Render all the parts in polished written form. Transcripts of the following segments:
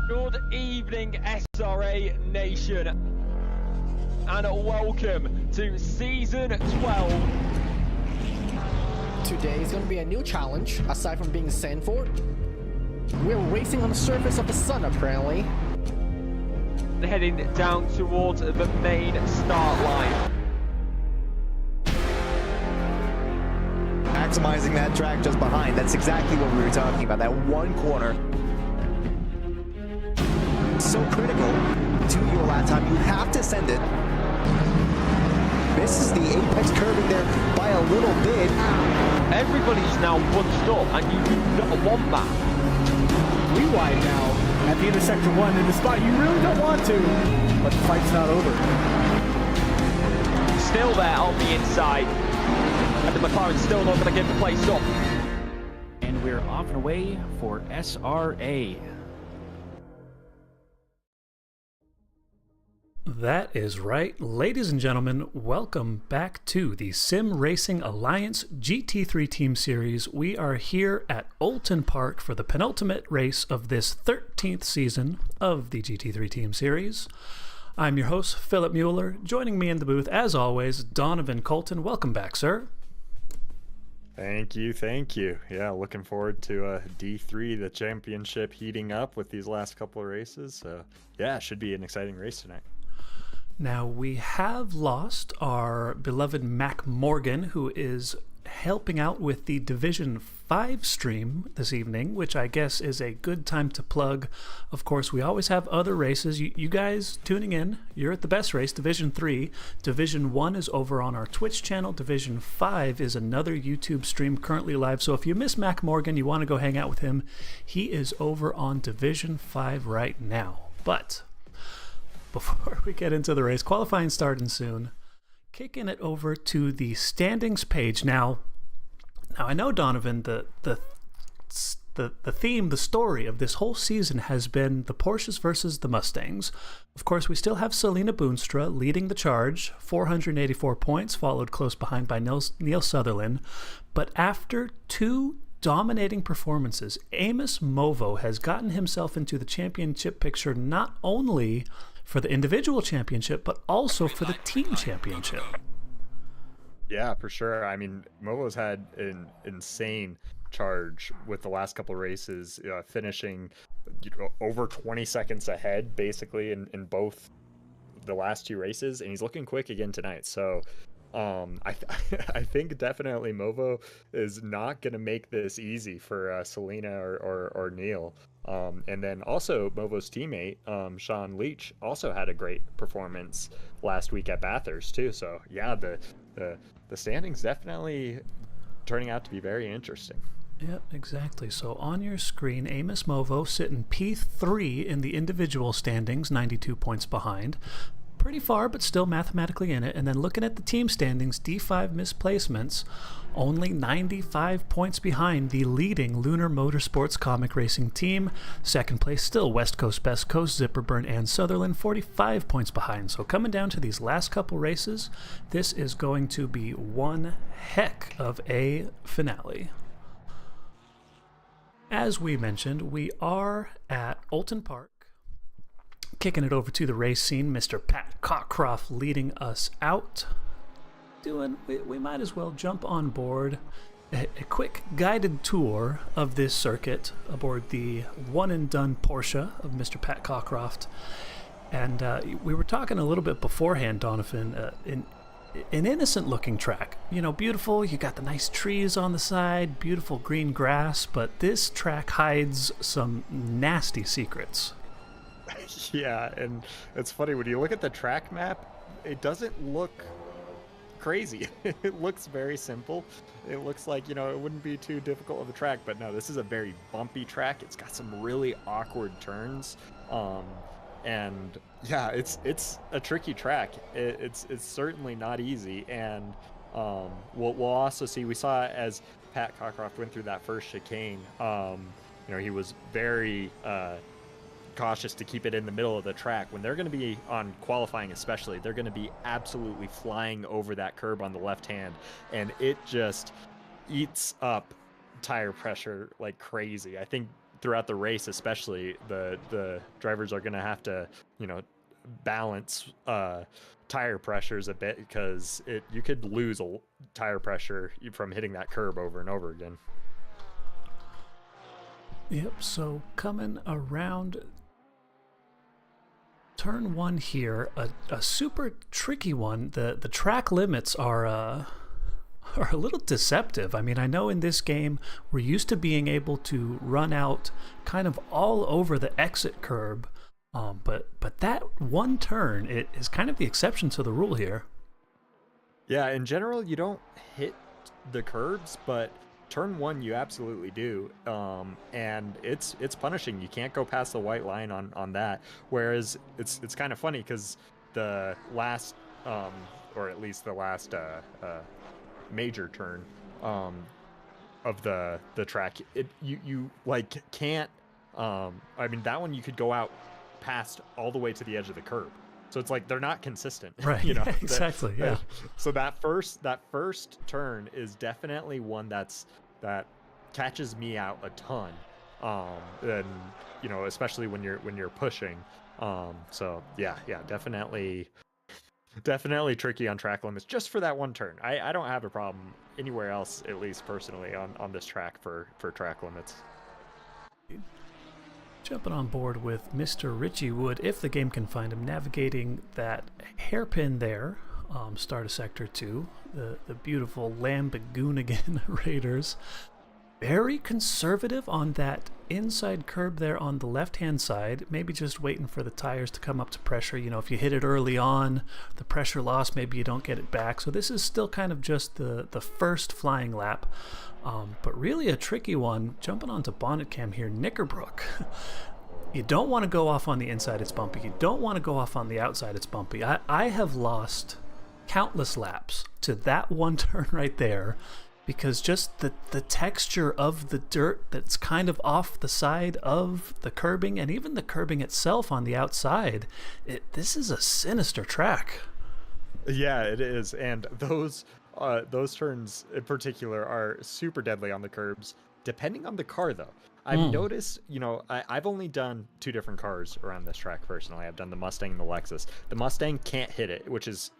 Good evening, SRA Nation, and welcome to Season 12. Today is going to be a new challenge, aside from being Sanford. We're racing on the surface of the sun, apparently. Heading down towards the main start line. Maximizing that track just behind. That's exactly what we were talking about. That one corner. So critical to your lap time. You have to send it. Misses the apex curving there by a little bit. Everybody's now bunched up, and you do not want that. Rewind now at the end of Sector 1 in the spot you really don't want to, but the fight's not over. Still there on the inside, and the McLaren's still not going to give the place up. And we're off and away for SRA. That is right. Ladies and gentlemen, welcome back to the Sim Racing Alliance GT3 Team Series. We are here at Oulton Park for the penultimate race of this 13th season of the GT3 Team Series. I'm your host, Philip Mueller. Joining me in the booth, as always, Donovan Colton. Welcome back, sir. Thank you. Yeah, looking forward to D3, the championship, heating up with these last couple of races. So, yeah, it should be an exciting race tonight. Now, we have lost our beloved Mac Morgan, who is helping out with the Division 5 stream this evening, which I guess is a good time to plug. Of course, we always have other races. You guys tuning in, you're at the best race, Division 3. Division 1 is over on our Twitch channel. Division 5 is another YouTube stream currently live. So if you miss Mac Morgan, you want to go hang out with him, he is over on Division 5 right now. But before we get into the race, qualifying starting soon, kicking it over to the standings page. Now I know, Donovan, the theme, the story of this whole season has been the Porsches versus the Mustangs. Of course, we still have Selena Boonstra leading the charge, 484 points, followed close behind by Neil Sutherland. But after two dominating performances, Amos Movo has gotten himself into the championship picture, not only for the individual championship, but also for the team championship. Yeah, for sure. I mean, Movo's had an insane charge with the last couple of races, finishing over 20 seconds ahead, basically, in both the last two races, and he's looking quick again tonight. So I think definitely Movo is not going to make this easy for Selena or Neil. And then also Movo's teammate, Sean Leach, also had a great performance last week at Bathurst too. So yeah, the standings definitely turning out to be very interesting. Yep, exactly. So on your screen, Amos Movo sitting P3 in the individual standings, 92 points behind. Pretty far, but still mathematically in it. And then looking at the team standings, D5 misplacements, only 95 points behind the leading Lunar Motorsports comic racing team. Second place still West Coast, Best Coast, Zipperburn, and Sutherland, 45 points behind. So coming down to these last couple races, this is going to be one heck of a finale. As we mentioned, we are at Oulton Park. Kicking it over to the race scene, Mr. Pat Cockcroft leading us out. We might as well jump on board a quick guided tour of this circuit aboard the one and done Porsche of Mr. Pat Cockcroft. And we were talking a little bit beforehand, Donovan, an innocent looking track. You know, beautiful, you got the nice trees on the side, beautiful green grass, but this track hides some nasty secrets. Yeah, and it's funny, when you look at the track map, it doesn't look crazy. It looks very simple. It looks like, it wouldn't be too difficult of a track, but no, this is a very bumpy track. It's got some really awkward turns. And yeah, it's a tricky track. It's certainly not easy. And we'll also see, we saw as Pat Cockcroft went through that first chicane, he was very cautious to keep it in the middle of the track. When they're going to be on qualifying, especially, they're going to be absolutely flying over that curb on the left hand, and it just eats up tire pressure like crazy. I think throughout the race, especially the drivers are going to have to, you know, balance tire pressures a bit, because you could lose a tire pressure from hitting that curb over and over again. Yep, so coming around turn 1 here, a super tricky one. The track limits are a little deceptive. I mean, I know in this game we're used to being able to run out kind of all over the exit curb, but that one turn, it is kind of the exception to the rule here. Yeah, in general, you don't hit the curbs, but turn 1 you absolutely do, and it's punishing. You can't go past the white line on that. Whereas it's kind of funny, because the last, or at least the last major turn of the track, you like can't. I mean, that one you could go out past all the way to the edge of the curb. So it's like they're not consistent, right? You know, exactly. Yeah. So that first turn is definitely one that catches me out a ton, and you know, especially when you're pushing. So yeah, definitely tricky on track limits just for that one turn. I don't have a problem anywhere else, at least personally, on this track for track limits. Jumping on board with Mr. Richie Wood, if the game can find him, navigating that hairpin there, start of Sector 2, the beautiful Lamborghini Raiders. Very conservative on that inside curb there on the left-hand side, maybe just waiting for the tires to come up to pressure. You know, if you hit it early on, the pressure loss, maybe you don't get it back. So this is still kind of just the first flying lap. But really a tricky one, jumping onto bonnet cam here, Knickerbrook. You don't want to go off on the inside, it's bumpy. You don't want to go off on the outside, it's bumpy. I have lost countless laps to that one turn right there, because just the texture of the dirt that's kind of off the side of the curbing, and even the curbing itself on the outside, this is a sinister track. Yeah, it is. And those turns in particular are super deadly on the curbs, depending on the car, though. I've noticed, you know, I've only done 2 different cars around this track personally. I've done the Mustang and the Lexus. The Mustang can't hit it, which is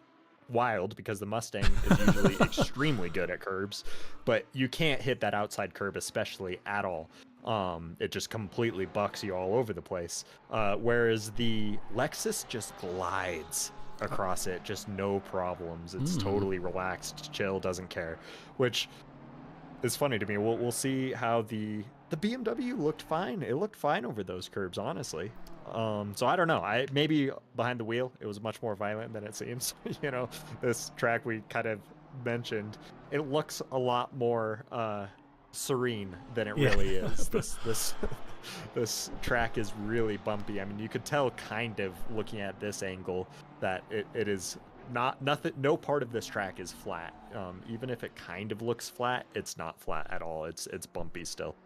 wild, because the Mustang is usually extremely good at curbs, but you can't hit that outside curb especially at all. It just completely bucks you all over the place. Whereas the Lexus just glides across it, just no problems. It's totally relaxed, chill, doesn't care, which is funny to me. We'll see how the BMW looked fine. It looked fine over those curbs, honestly. So I don't know. Maybe behind the wheel it was much more violent than it seems. You know, this track we kind of mentioned, it looks a lot more serene than it really is. This track is really bumpy. I mean, you could tell kind of looking at this angle that it is nothing. No part of this track is flat. Even if it kind of looks flat, it's not flat at all. It's bumpy still.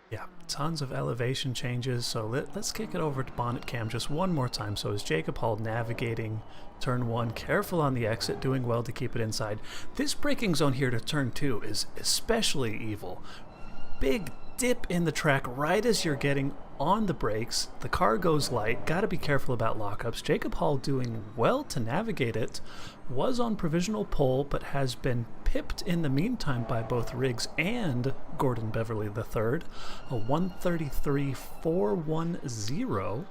Yeah, tons of elevation changes. So let's kick it over to bonnet cam just one more time. So is Jacob Hall navigating turn 1, careful on the exit, doing well to keep it inside. This braking zone here to turn 2 is especially evil. Big dip in the track right as you're getting on the brakes. The car goes light. Got to be careful about lockups. Jacob Hall doing well to navigate it. Was on provisional pole, but has been pipped in the meantime by both Riggs and Gordon Beverly III. A 133.410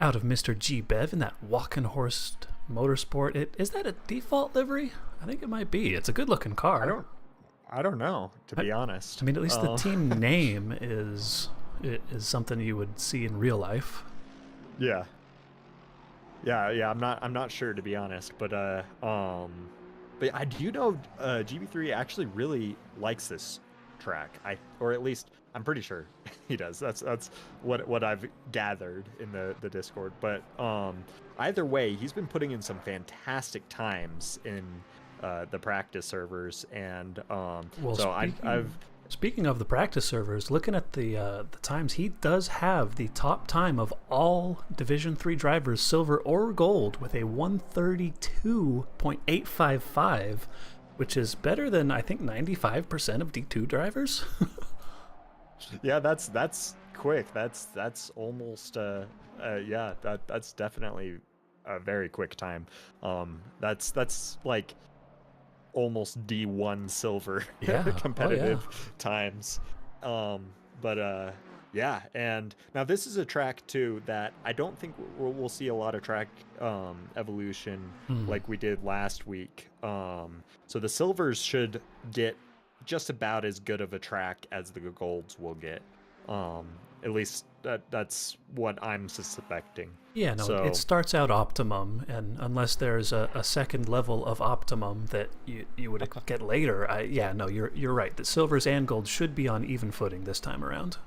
out of Mr. G. Bev in that Walkenhorst Motorsport. Is that a default livery? I think it might be. It's a good looking car. I don't know, to be honest. I mean, at least the team name is something you would see in real life. Yeah. I'm not sure, to be honest, but I do know GB3 actually really likes this track. Or at least I'm pretty sure he does. That's what I've gathered in the Discord. But either way, he's been putting in some fantastic times in the practice servers, and speaking of the practice servers, looking at the times, he does have the top time of all Division 3 drivers, silver or gold, with a 132.855, which is better than I think 95% of D2 drivers. Yeah, that's quick. That's almost yeah, that's definitely a very quick time. That's like almost D1 silver Yeah. competitive times. But yeah, and now this is a track too that I don't think we'll see a lot of track evolution like we did last week. So the silvers should get just about as good of a track as the golds will get. At least that's what I'm suspecting. Yeah, no, So, it starts out optimum, and unless there's a second level of optimum that you would get later, yeah, no, you're right. The silvers and golds should be on even footing this time around.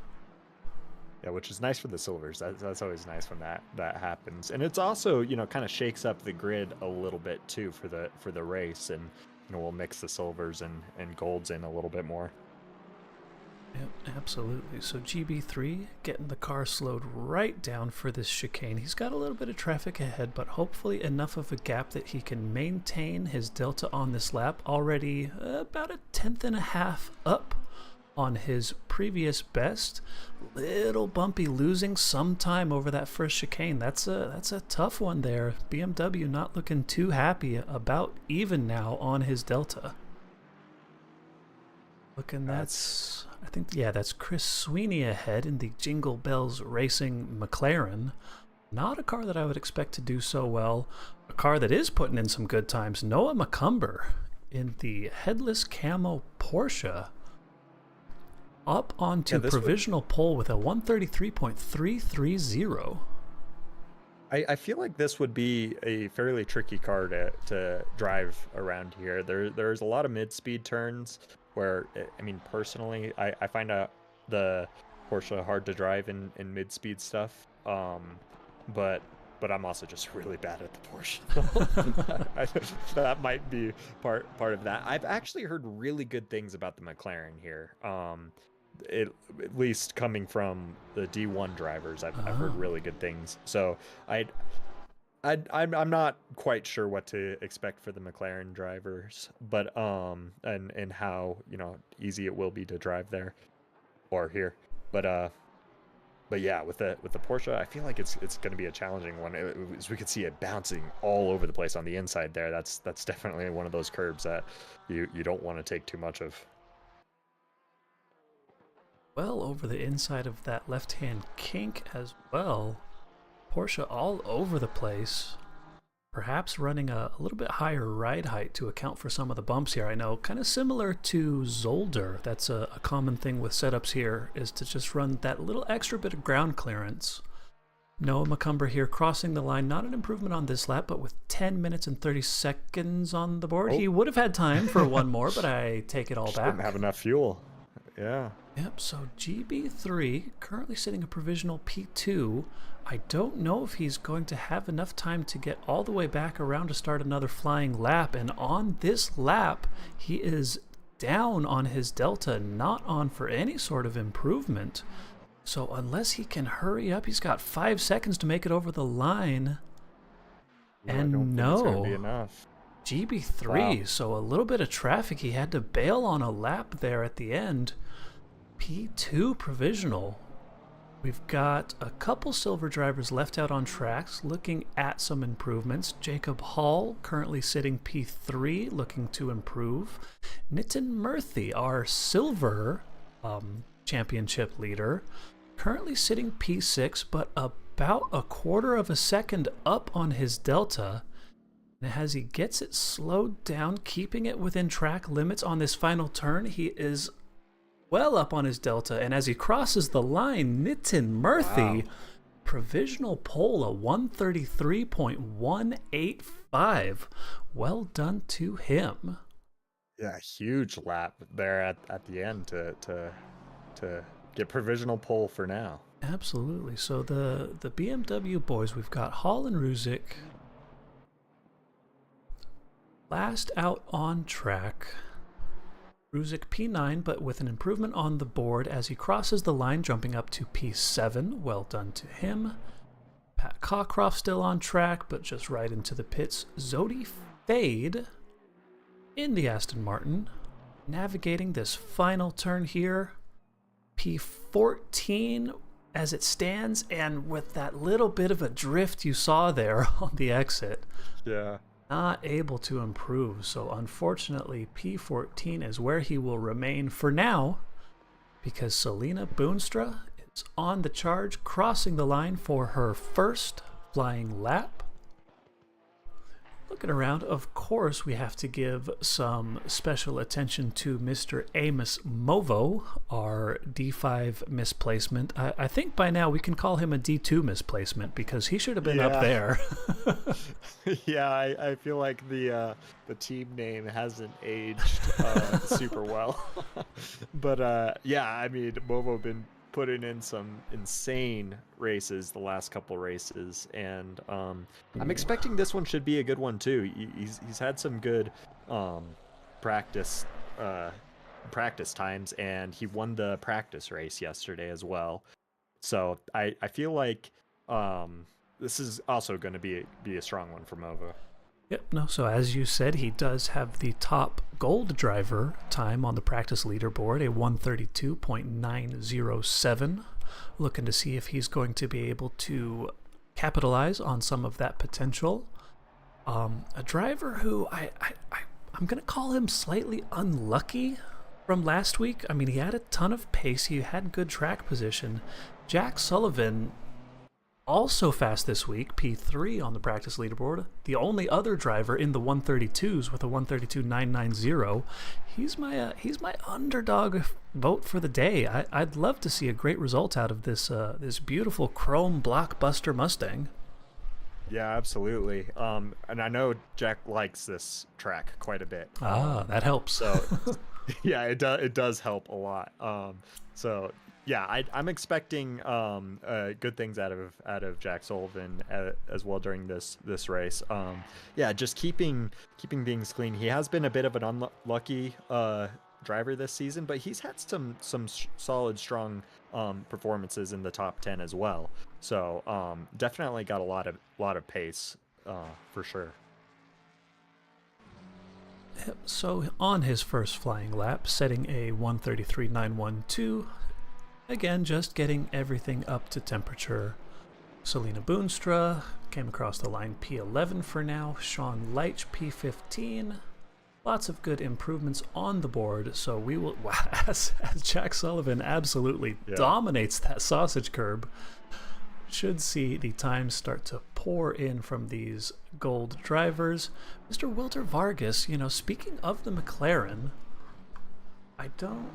yeah, which is nice for the silvers. That's always nice when that happens, and it's also, you know, kind of shakes up the grid a little bit too for the race, and you know, we'll mix the silvers and golds in a little bit more. Yep, absolutely. So GB3 getting the car slowed right down for this chicane. He's got a little bit of traffic ahead, but hopefully enough of a gap that he can maintain his delta on this lap. Already about a 1/10.5 up on his previous best. Little bumpy, losing some time over that first chicane. That's a tough one there. BMW not looking too happy, about even now on his delta. Looking, I think, yeah, that's Chris Sweeney ahead in the Jingle Bells Racing McLaren. Not a car that I would expect to do so well. A car that is putting in some good times. Noah McCumber in the headless camo Porsche. Up onto provisional pole with a 133.330. I feel like this would be a fairly tricky car to drive around here. There's a lot of mid-speed turns where, I mean, personally, I find the Porsche hard to drive in mid-speed stuff. But I'm also just really bad at the Porsche. That might be part of that. I've actually heard really good things about the McLaren here. At least coming from the D1 drivers, I've heard really good things. So I'm not quite sure what to expect for the McLaren drivers, but and how, you know, easy it will be to drive there or here. But yeah, with the Porsche, I feel like it's going to be a challenging one. As we could see it bouncing all over the place on the inside there. That's definitely one of those curbs that you don't want to take too much of. Well, over the inside of that left-hand kink as well. Porsche all over the place. Perhaps running a little bit higher ride height to account for some of the bumps here. I know, kind of similar to Zolder. That's a common thing with setups here, is to just run that little extra bit of ground clearance. Noah McCumber here crossing the line. Not an improvement on this lap, but with 10 minutes and 30 seconds on the board. He would have had time for one more, but I take it all back. Didn't have enough fuel. Yeah. Yep, so GB3 currently sitting a provisional P2. I don't know if he's going to have enough time to get all the way back around to start another flying lap. And on this lap, he is down on his delta, not on for any sort of improvement. So unless he can hurry up, he's got 5 seconds to make it over the line. And I don't think it's gonna be enough. GB3, wow. So a little bit of traffic. He had to bail on a lap there at the end. P2 provisional. We've got a couple silver drivers left out on tracks looking at some improvements. Jacob Hall currently sitting P3 looking to improve. Nitin Murthy, our silver championship leader, currently sitting P6 but about a quarter of a second up on his delta. And as he gets it slowed down, keeping it within track limits on this final turn, he is well up on his delta, and as he crosses the line, Nitin Murthy, provisional pole, a 133.185. Well done to him. Yeah, huge lap there at the end to get provisional pole for now. Absolutely. So the BMW boys, we've got Hall and Ruzic last out on track. Ruzic P9, but with an improvement on the board as he crosses the line, jumping up to P7. Well done to him. Pat Cockcroft still on track, but just right into the pits. Zodi Fade in the Aston Martin, navigating this final turn here. P14 as it stands, and with that little bit of a drift you saw there on the exit, Yeah. not able to improve. So unfortunately, P14 is where he will remain for now, because Selena Boonstra is on the charge, crossing the line for her first flying lap. Looking around, of course, we have to give some special attention to Mr. Amos Movo, our D5 misplacement. I think by now we can call him a D2 misplacement, because he should have been up there. Yeah, I feel like the team name hasn't aged super well. But yeah, I mean, Movo been putting in some insane races the last couple races, and I'm expecting this one should be a good one too. He's had some good practice times, and he won the practice race yesterday as well. So I feel like this is also going to be a strong one for Movo. Yep, no, so as you said, he does have the top gold driver time on the practice leaderboard, a 132.907. Looking to see if he's going to be able to capitalize on some of that potential. A driver who I'm going to call him slightly unlucky from last week. I mean, he had a ton of pace, he had good track position. Jack Sullivan, also fast this week, P3 on the practice leaderboard. The only other driver in the 132s with a 132.990. He's my underdog vote for the day. I'd love to see a great result out of this this beautiful chrome blockbuster Mustang. Yeah, absolutely. And I know Jack likes this track quite a bit. That helps. So yeah, it does help a lot. So yeah, I'm expecting good things out of Jack Sullivan as well during this race. Yeah, just keeping things clean. He has been a bit of an unlucky driver this season, but he's had some solid, strong performances in the top 10 as well. So definitely got a lot of pace for sure. So on his first flying lap, setting a 133.912. Again, just getting everything up to temperature. Selena Boonstra came across the line P11 for now. Sean Leitch P15. Lots of good improvements on the board. So we will, as Jack Sullivan absolutely dominates that sausage curb, should see the times start to pour in from these gold drivers. Mr. Wilter Vargas, speaking of the McLaren, I don't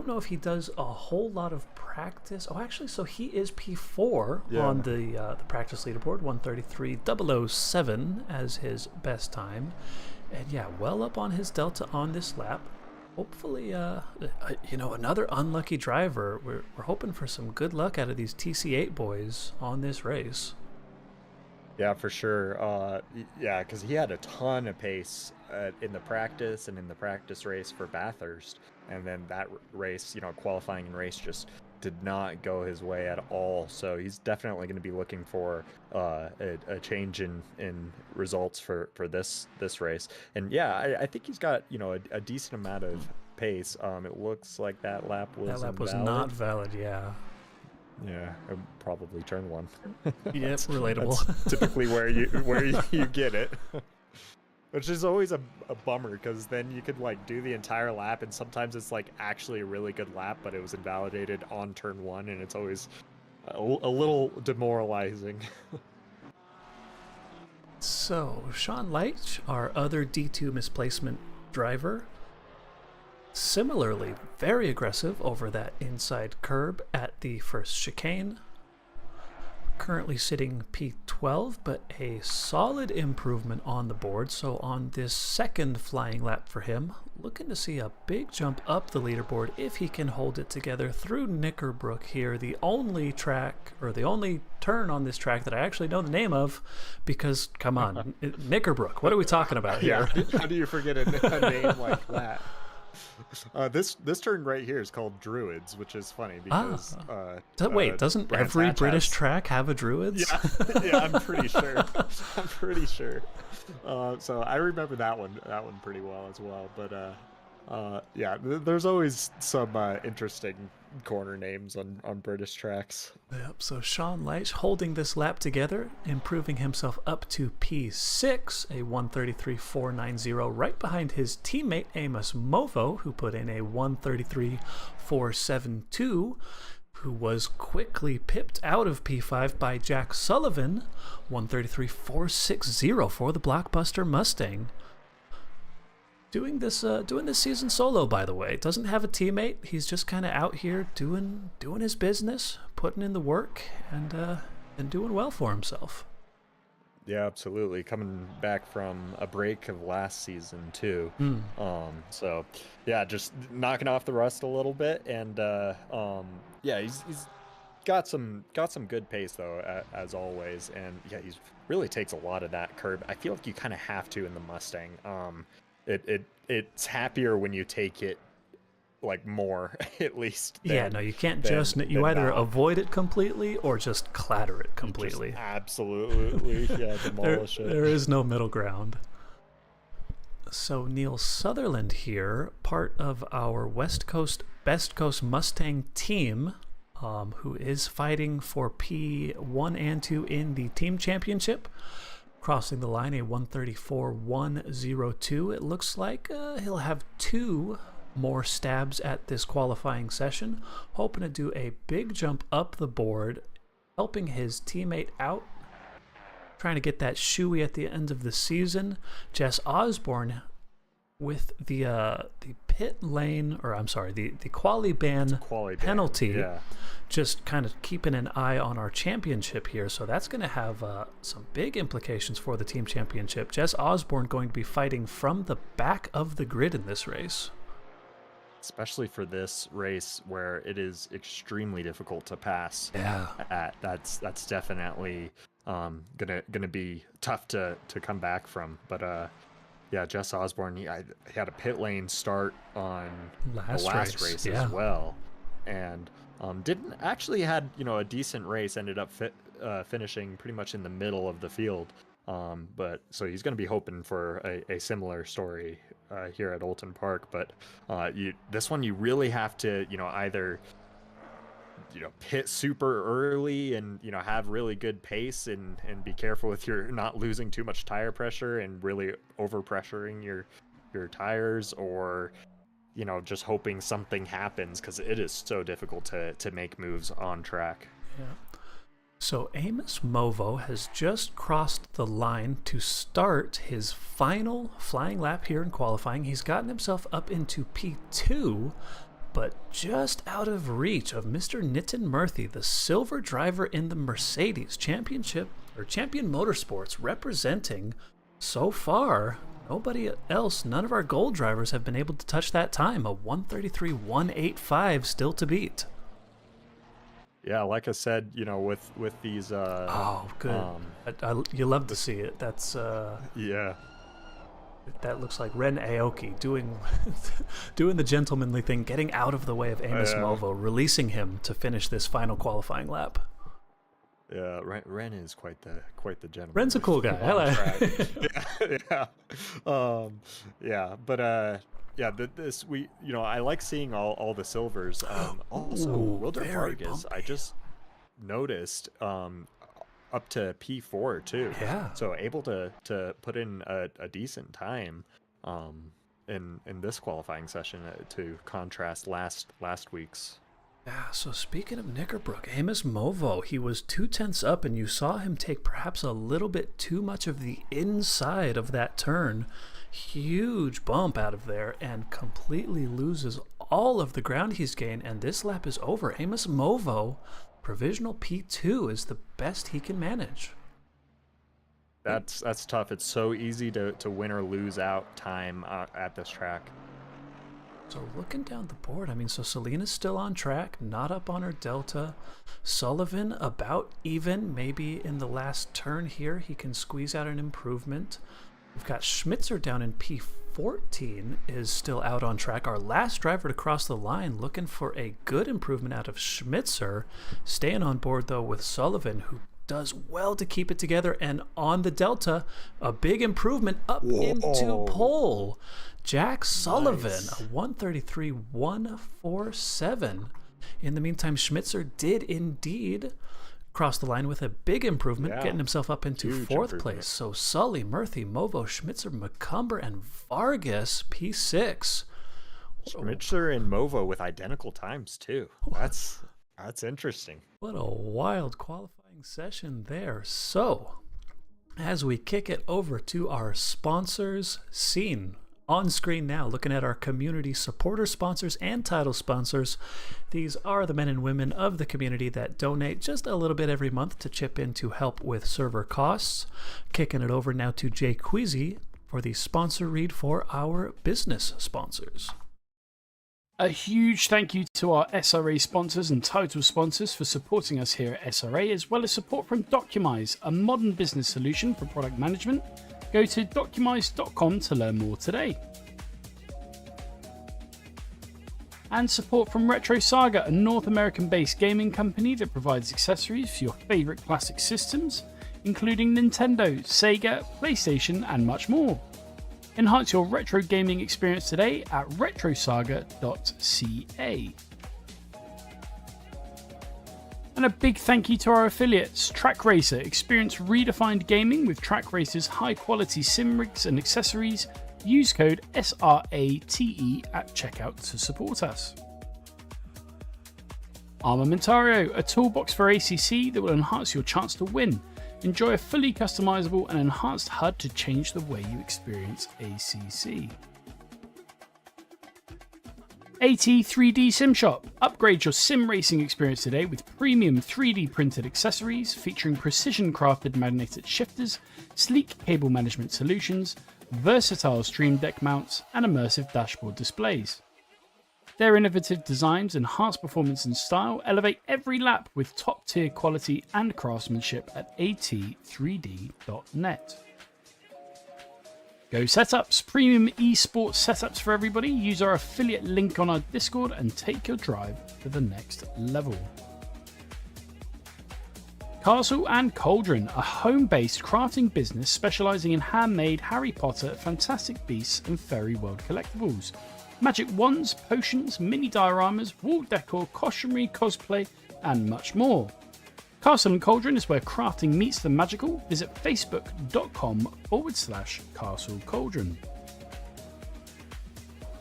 know if he does a whole lot of practice. Oh, actually, so he is P4 on the practice leaderboard, 133.007 as his best time. And yeah, well up on his delta on this lap. Hopefully, another unlucky driver. We're hoping for some good luck out of these TC8 boys on this race. Yeah, for sure. Yeah, because he had a ton of pace in the practice and in the practice race for Bathurst. And then that race, qualifying and race just did not go his way at all. So he's definitely going to be looking for a change in results for this race. And yeah, I think he's got, a decent amount of pace. It looks like that lap was not valid, yeah. Yeah, probably turn one. Yep, relatable. That's typically where you get it. Which is always a bummer, because then you could do the entire lap, and sometimes it's actually a really good lap, but it was invalidated on turn one, and it's always a little demoralizing. So Sean Leitch, our other D2 misplacement driver, similarly very aggressive over that inside curb at the first chicane. Currently sitting P12, but a solid improvement on the board. So on this second flying lap for him, looking to see a big jump up the leaderboard if he can hold it together through Knickerbrook here, the only track, or the only turn on this track that I actually know the name of, because come on, Knickerbrook, what are we talking about here? Yeah, how do you forget a name like that? This turn right here is called Druids, which is funny because wait, doesn't Brands every Hatch British has... track have a Druids? Yeah, I'm pretty sure. So I remember that one pretty well as well. But Yeah, there's always some interesting corner names on British tracks. Yep, so Sean Leitch holding this lap together, improving himself up to P6, a 133.490, right behind his teammate Amos Movo, who put in a 133.472, who was quickly pipped out of P5 by Jack Sullivan, 133.460 for the blockbuster Mustang. Doing this season solo, by the way. Doesn't have a teammate. He's just kind of out here doing his business, putting in the work, and doing well for himself. Yeah, absolutely. Coming back from a break of last season too. So yeah, just knocking off the rust a little bit, and yeah, he's got some good pace though, as always, and yeah, he's really takes a lot of that curb. I feel like you kind of have to in the Mustang. It's happier when you take it like more at least. Yeah, no, you can't just you either avoid it completely or just clatter it completely. Just absolutely, yeah, demolish it. There is no middle ground. So Neil Sutherland here, part of our West Coast Best Coast Mustang team, who is fighting for P1 and 2 in the team championship. Crossing the line, a 134.102. It looks like he'll have 2 more stabs at this qualifying session. Hoping to do a big jump up the board, helping his teammate out. Trying to get that shoey at the end of the season. Jess Osborne with the pit lane, or I'm sorry, the quali ban penalty. Yeah. Just kind of keeping an eye on our championship here, so that's going to have some big implications for the team championship. Jess Osborne going to be fighting from the back of the grid in this race. Especially for this race where it is extremely difficult to pass. Yeah. That's definitely gonna be tough to come back from. But yeah, Jess Osborne, he had a pit lane start on the last race as well, and didn't actually had a decent race. Ended up finishing pretty much in the middle of the field. But so he's going to be hoping for a similar story here at Oulton Park. But this one you really have to either pit super early and have really good pace and be careful if you're not losing too much tire pressure and really over pressuring your tires, or just hoping something happens, because it is so difficult to make moves on track. Yeah. So Amos Movo has just crossed the line to start his final flying lap here in qualifying. He's gotten himself up into P2, but just out of reach of Mr. Nitin Murthy, the silver driver in the Mercedes Championship, or Champion Motorsports, representing so far nobody else. None of our gold drivers have been able to touch that time. A 133.185 still to beat. Yeah, like I said, with these oh, good. You love to see it. That's yeah. That looks like Ren Aoki doing the gentlemanly thing, getting out of the way of Amos Movo, releasing him to finish this final qualifying lap. Yeah, Ren is quite the gentleman. Ren's a cool guy. Hello. Yeah. But yeah, this I like seeing all the silvers. Also, Wilder Vargas, I just noticed up to P4 too. Yeah. So able to put in a decent time in this qualifying session to contrast last week's. Yeah, so speaking of Knickerbrook, Amos Movo, he was 2/10 up, and you saw him take perhaps a little bit too much of the inside of that turn. Huge bump out of there, and completely loses all of the ground he's gained, and this lap is over. Amos Movo, provisional P2, is the best he can manage. That's tough. It's so easy to win or lose out time at this track. So looking down the board, so Selena's still on track, not up on her delta. Sullivan about even, maybe in the last turn here he can squeeze out an improvement. We've got Schmitzer down in P14, is still out on track. Our last driver to cross the line, looking for a good improvement out of Schmitzer. Staying on board though with Sullivan, who does well to keep it together. And on the Delta, a big improvement up into pole. Jack Sullivan, a 133.147. In the meantime, Schmitzer did indeed cross the line with a big improvement, getting himself up into fourth place. So Sully, Murphy, Movo, Schmitzer, McCumber, and Vargas, P6. Schmitzer and Movo with identical times too. That's interesting. What a wild qualifying session there. So, as we kick it over to our sponsors, seen on screen now, looking at our community supporter sponsors and title sponsors. These are the men and women of the community that donate just a little bit every month to chip in to help with server costs. Kicking it over now to Jay Queasy for the sponsor read for our business sponsors. A huge thank you to our SRA sponsors and title sponsors for supporting us here at SRA, as well as support from Documise, a modern business solution for product management. Go to documise.com to learn more today. And support from Retro Saga, a North American-based gaming company that provides accessories for your favourite classic systems, including Nintendo, Sega, PlayStation, and much more. Enhance your retro gaming experience today at retrosaga.ca. And a big thank you to our affiliates, Track Racer. Experience redefined gaming with Track Racer's high quality sim rigs and accessories. Use code SRATE at checkout to support us. Armamentario, a toolbox for ACC that will enhance your chance to win. Enjoy a fully customizable and enhanced HUD to change the way you experience ACC. AT3D Sim Shop. Upgrade your sim racing experience today with premium 3D printed accessories featuring precision crafted magnetic shifters, sleek cable management solutions, versatile stream deck mounts, and immersive dashboard displays. Their innovative designs enhance performance and style, elevate every lap with top tier quality and craftsmanship at at3d.net. Go Setups, premium esports setups for everybody. Use our affiliate link on our Discord and take your drive to the next level. Castle and Cauldron, a home-based crafting business specializing in handmade Harry Potter, Fantastic Beasts and Fairy World collectibles. Magic wands, potions, mini dioramas, wall decor, costumery, cosplay, and much more. Castle and Cauldron is where crafting meets the magical. Visit facebook.com/Castle Cauldron.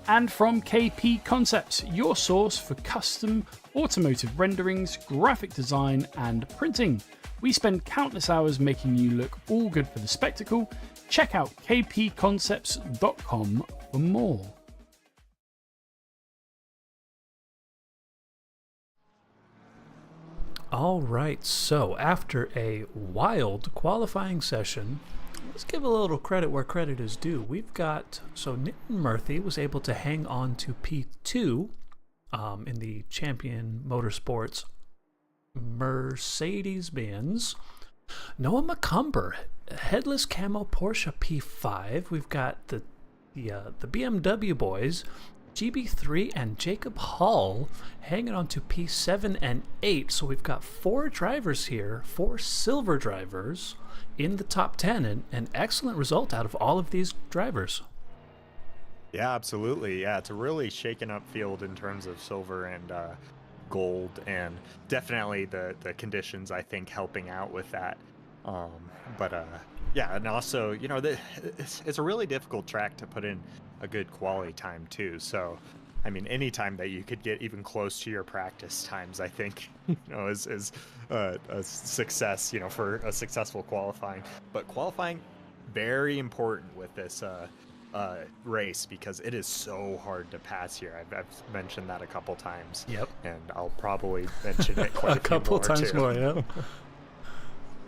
And from KP Concepts, your source for custom automotive renderings, graphic design, and printing. We spend countless hours making you look all good for the spectacle. Check out kpconcepts.com for more. All right, so after a wild qualifying session, let's give a little credit where credit is due. We've got, so Nitin Murthy was able to hang on to P2 in the Champion Motorsports Mercedes-Benz. Noah McCumber, headless camo Porsche P5. We've got the BMW boys, GB3 and Jacob Hall hanging on to P7 and 8. So we've got 4 drivers here, 4 silver drivers in the top 10, and an excellent result out of all of these drivers. Yeah, absolutely. Yeah, it's a really shaken up field in terms of silver and gold, and definitely the conditions, I think, helping out with that. Yeah, and also, you know, it's a really difficult track to put in a good quality time too. So, I mean, any time that you could get even close to your practice times, I think, you know, is a success, you know, for a successful qualifying. But qualifying, very important with this race, because it is so hard to pass here. I've mentioned that a couple times. Yep. And I'll probably mention it quite a couple times too. more. Yep.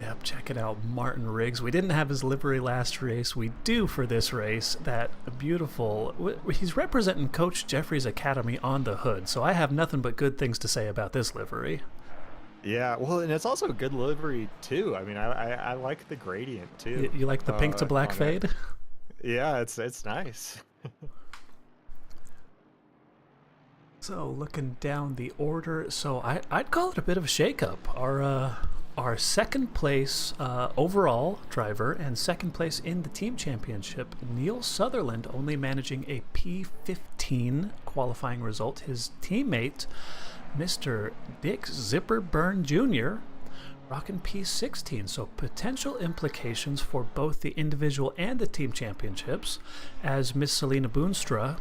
Yep, check it out, Martin Riggs. We didn't have his livery last race. We do for this race. That beautiful... He's representing Coach Jeffrey's Academy on the hood, so I have nothing but good things to say about this livery. Yeah, well, and it's also a good livery, too. I mean, I like the gradient, too. You like the pink to black fade? Yeah, it's nice. So, looking down the order, so I'd call it a bit of a shakeup. our second place overall driver and second place in the team championship, Neil Sutherland, only managing a P15 qualifying result. His teammate, Mr. Dick Zipperburn Jr., rocking P16. So potential implications for both the individual and the team championships, as Miss Selena Boonstra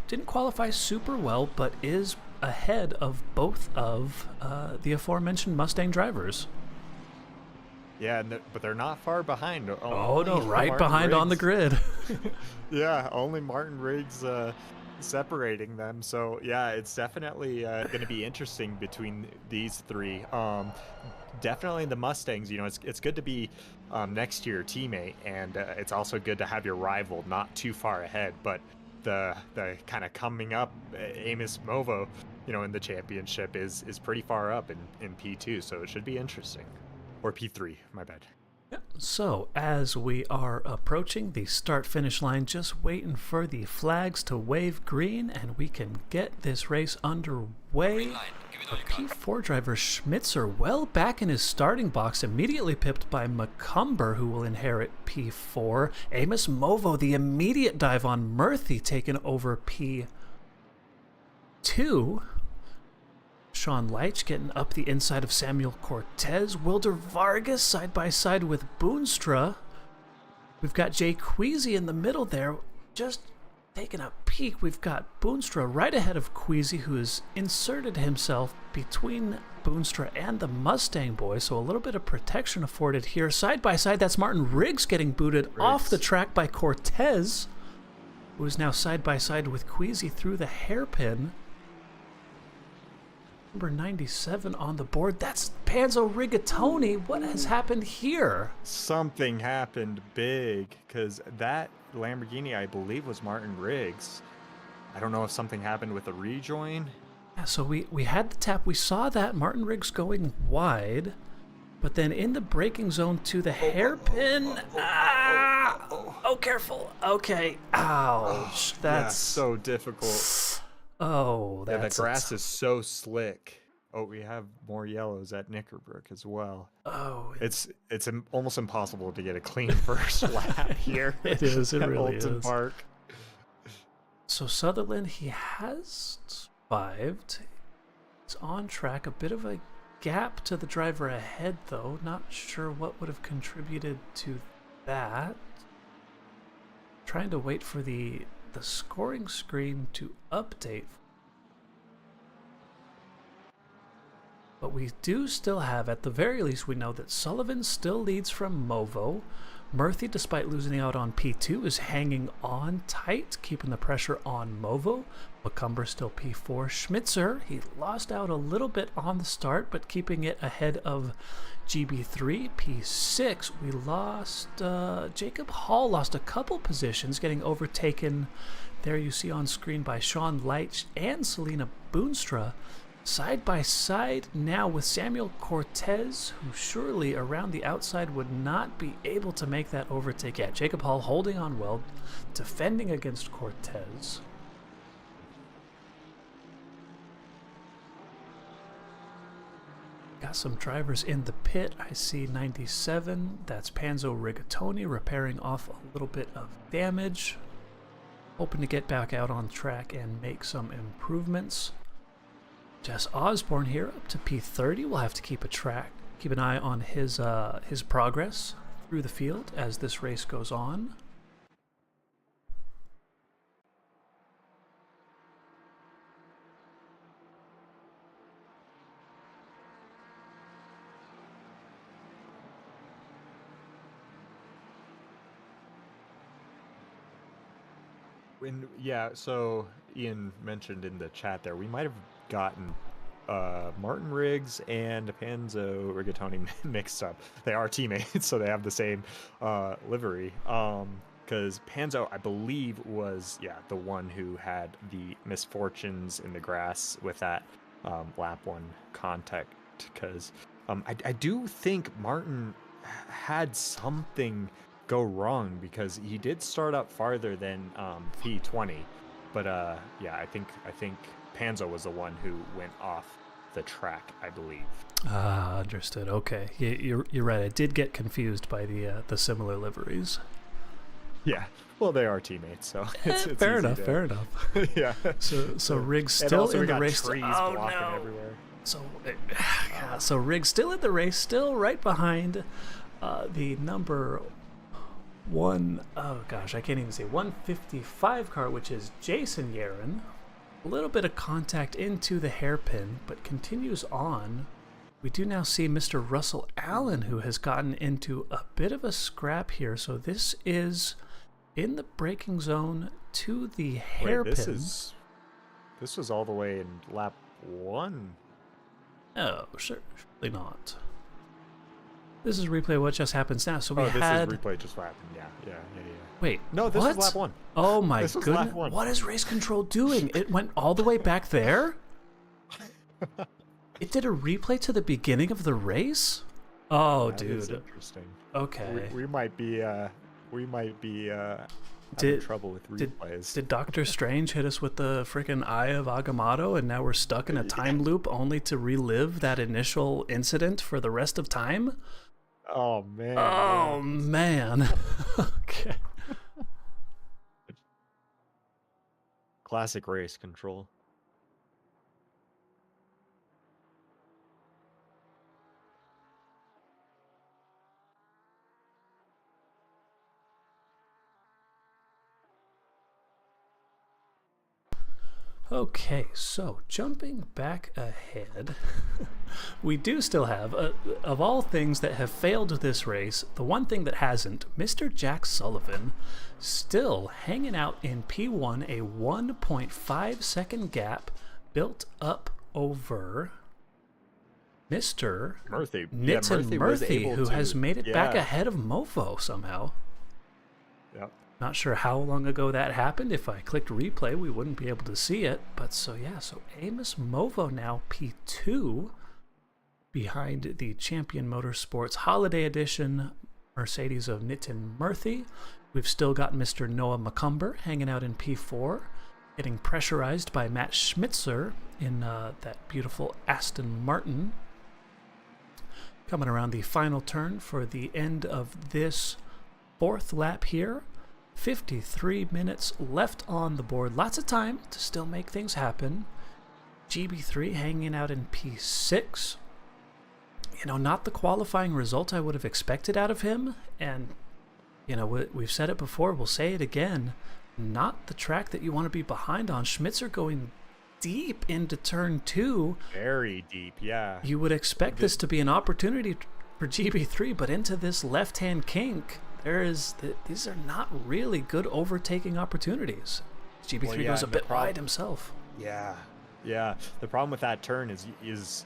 didn't qualify super well, but is ahead of both of the aforementioned Mustang drivers. Yeah, but they're not far behind. Oh no, right Martin behind Riggs. on the grid. Yeah, only Martin Riggs separating them. So yeah, it's definitely going to be interesting between these three. Definitely the Mustangs. You know, it's good to be next to your teammate, and it's also good to have your rival not too far ahead. But the kind of coming up, Amos Movo, you know, in the championship is pretty far up in P2, so it should be interesting. Or P3, my bad. So, as we are approaching the start-finish line, just waiting for the flags to wave green, and we can get this race underway. The P4 driver Schmitzer, well back in his starting box, immediately pipped by McCumber, who will inherit P4. Amos Movo, the immediate dive on Murthy, taking over P2. Sean Leitch getting up the inside of Samuel Cortez. Wilder Vargas side by side with Boonstra. We've got Jay Queasy in the middle there, just taking a peek. We've got Boonstra right ahead of Queasy, who has inserted himself between Boonstra and the Mustang boys, so a little bit of protection afforded here. Side by side, that's Martin Riggs getting booted off the track by Cortez, who is now side by side with Queasy through the hairpin. Number 97 on the board. That's Panzo Rigatoni. What has happened here? Something happened big, because that Lamborghini, I believe, was Martin Riggs. I don't know if something happened with the rejoin. Yeah, so we had the tap. We saw that Martin Riggs going wide, but then in the braking zone to the hairpin. Oh, careful. Okay. Ouch. That's so difficult. Oh, Yeah, that's the grass is so slick. Oh, we have more yellows at Knickerbrook as well. Oh, It's almost impossible to get a clean first lap here. It is. It at really Oulton is. Park. So Sutherland, he has survived. He's on track. A bit of a gap to the driver ahead, though. Not sure what would have contributed to that. Trying to wait for the scoring screen to update. But we do still have, at the very least, we know that Sullivan still leads from Movo. Murthy, despite losing out on P2, is hanging on tight, keeping the pressure on Movo. McCumber still P4. Schmitzer, he lost out a little bit on the start, but keeping it ahead of GB3. P6, we lost, Jacob Hall lost a couple positions, getting overtaken, there you see on screen, by Sean Leitch and Selena Boonstra. Side by side now with Samuel Cortez, who surely around the outside would not be able to make that overtake yet. Jacob Hall holding on well, defending against Cortez. Got some drivers in the pit. I see 97. That's Panzo Rigatoni repairing off a little bit of damage. Hoping to get back out on track and make some improvements. Jess Osborne here up to P30. We'll have to keep an eye on his progress through the field as this race goes on. So Ian mentioned in the chat there, we might have gotten Martin Riggs and Panzo Rigatoni mixed up. They are teammates, so they have the same livery. Because Panzo, I believe, was the one who had the misfortunes in the grass with that lap 1 contact. Because I do think Martin had something go wrong, because he did start up farther than P20, but I think Panzo was the one who went off the track, I believe. Ah, understood. Okay, you're right. I did get confused by the similar liveries. Yeah, well, they are teammates, so it's fair easy enough. to- Fair enough. Yeah. So Riggs And still also in we the got race. trees Oh blocking no! everywhere. So, yeah, so Riggs still in the race, still right behind the number one. Oh gosh, I can't even say 155 car, which is Jason Yaron. A little bit of contact into the hairpin, but continues on. We do now see Mr. Russell Allen, who has gotten into a bit of a scrap here. So this is in the braking zone to the hairpin. Wait, this was all the way in lap 1. No, surely not. This is replay what just happens now. So we This had. is replay just what happened. Yeah. Wait. No, this what? was lap 1. Oh my This was lap goodness! 1. What is race control doing? It went all the way back there. It did a replay to the beginning of the race. Oh, That is dude. interesting. Okay. We might be having trouble with replays. Did Doctor Strange hit us with the freaking Eye of Agamotto, and now we're stuck in a time loop only to relive that initial incident for the rest of time? Oh man. Oh man. Okay. Classic race control. Okay, so jumping back ahead, we do still have, of all things that have failed this race, the one thing that hasn't, Mr. Jack Sullivan, still hanging out in P1, a 1.5 second gap built up over Mr. Murphy. Nitin was Murphy, able who to- has made it back yeah. ahead of Mofo somehow. Yep. Not sure how long ago that happened. If I clicked replay, we wouldn't be able to see it. But so Amos Movo now P2 behind the Champion Motorsports Holiday Edition Mercedes of Nitin Murphy. We've still got Mr. Noah McCumber hanging out in P4, getting pressurized by Matt Schmitzer in that beautiful Aston Martin. Coming around the final turn for the end of this fourth lap here. 53 minutes left on the board. Lots of time to still make things happen. GB3 hanging out in P6. You know, not the qualifying result I would have expected out of him. And, you know, we've said it before, we'll say it again. Not the track that you want to be behind on. Schmitzer going deep into turn 2. Very deep, yeah. You would expect this to be an opportunity for GB3, but into this left-hand kink, these are not really good overtaking opportunities. GB3 goes a bit wide himself. Yeah. The problem with that turn is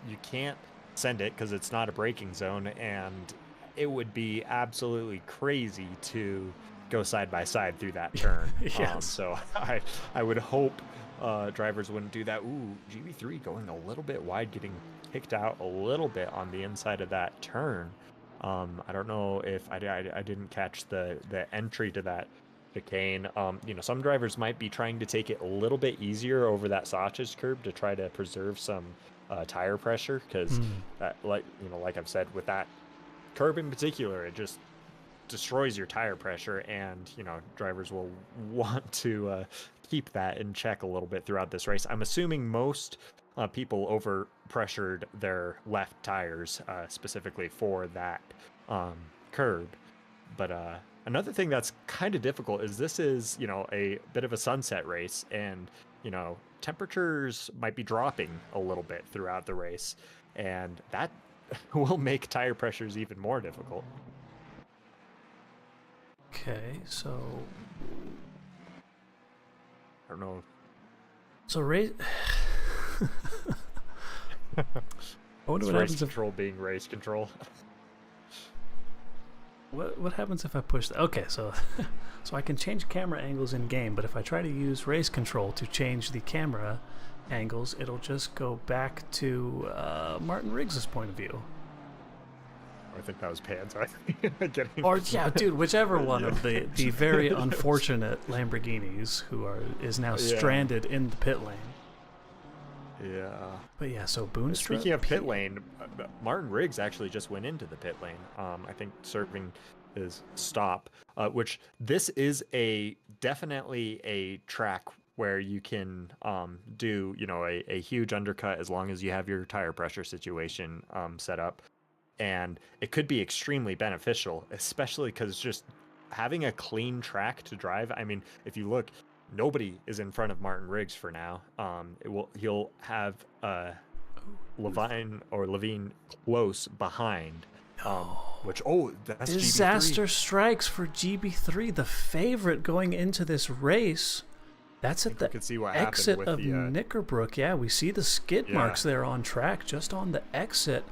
you can't send it because it's not a braking zone, and it would be absolutely crazy to go side by side through that turn. Yes. So I would hope drivers wouldn't do that. Ooh, GB3 going a little bit wide, getting kicked out a little bit on the inside of that turn. I don't know if I didn't catch the entry to that chicane. You know, some drivers might be trying to take it a little bit easier over that sausage curb to try to preserve some tire pressure, because like I've said, with that curb in particular, it just destroys your tire pressure, and you know, drivers will want to keep that in check a little bit throughout this race. I'm assuming most people over pressured their left tires specifically for that curb. But another thing that's kind of difficult is this is, you know, a bit of a sunset race, and you know, temperatures might be dropping a little bit throughout the race, and that will make tire pressures even more difficult. Okay, so I don't know. So race. I wonder It's what race happens if control being race control. what happens if I push that? Okay, so I can change camera angles in game, but if I try to use race control to change the camera angles, it'll just go back to Martin Riggs' point of view. I think that was Pan, sorry. Or yeah, dude, whichever one of the very unfortunate Lamborghinis is now stranded in the pit lane. Yeah. But yeah, so Boonstra. Speaking of pit lane, Martin Riggs actually just went into the pit lane. I think serving his stop, which this is definitely a track where you can do, you know, a huge undercut as long as you have your tire pressure situation set up. And it could be extremely beneficial, especially because just having a clean track to drive. I mean, if you look, nobody is in front of Martin Riggs for now. He'll have Levine close behind. Which that's Disaster GB3. strikes for GB3, the favorite going into this race. That's at the could see what exit happened of with the, Knickerbrook. Yeah, we see the skid marks there on track, just on the exit,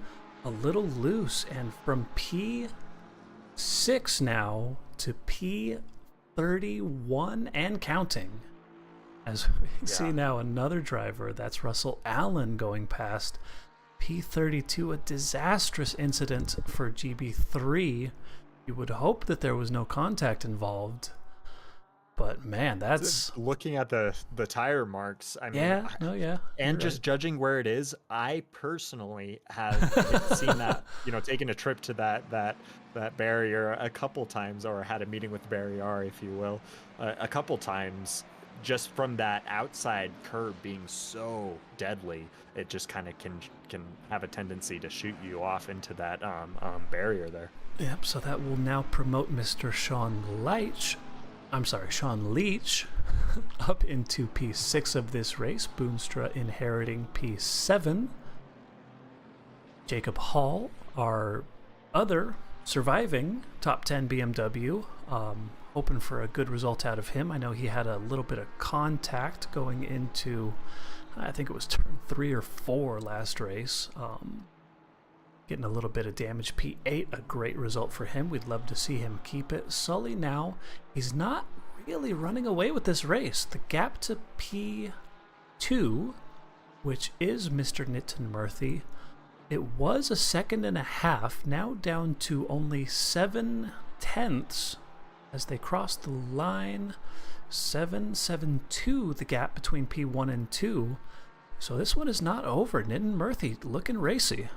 a little loose. And from P6 now to P31 and counting. As we see now another driver, that's Russell Allen going past P32, a disastrous incident for GB3. You would hope that there was no contact involved. But man, that's looking at the tire marks. I mean, You're and just judging where it is, I personally have seen that, you know, taken a trip to that barrier a couple times, or had a meeting with Barrier, if you will, a couple times. Just from that outside curb being so deadly, it just kind of can have a tendency to shoot you off into that barrier there. Yep. So that will now promote Mr. Sean Leach up into P6 of this race. Boonstra inheriting P7. Jacob Hall, our other surviving top 10 BMW, hoping for a good result out of him. I know he had a little bit of contact going into, I think it was turn 3 or 4 last race. Getting a little bit of damage. P8, a great result for him. We'd love to see him keep it. Sully now, he's not really running away with this race. The gap to P2, which is Mr. Nitin Murthy, it was a second and a half, now down to only 7/10 as they cross the line. 7.72 the gap between P1 and 2. So this one is not over. Nitin Murthy looking racy.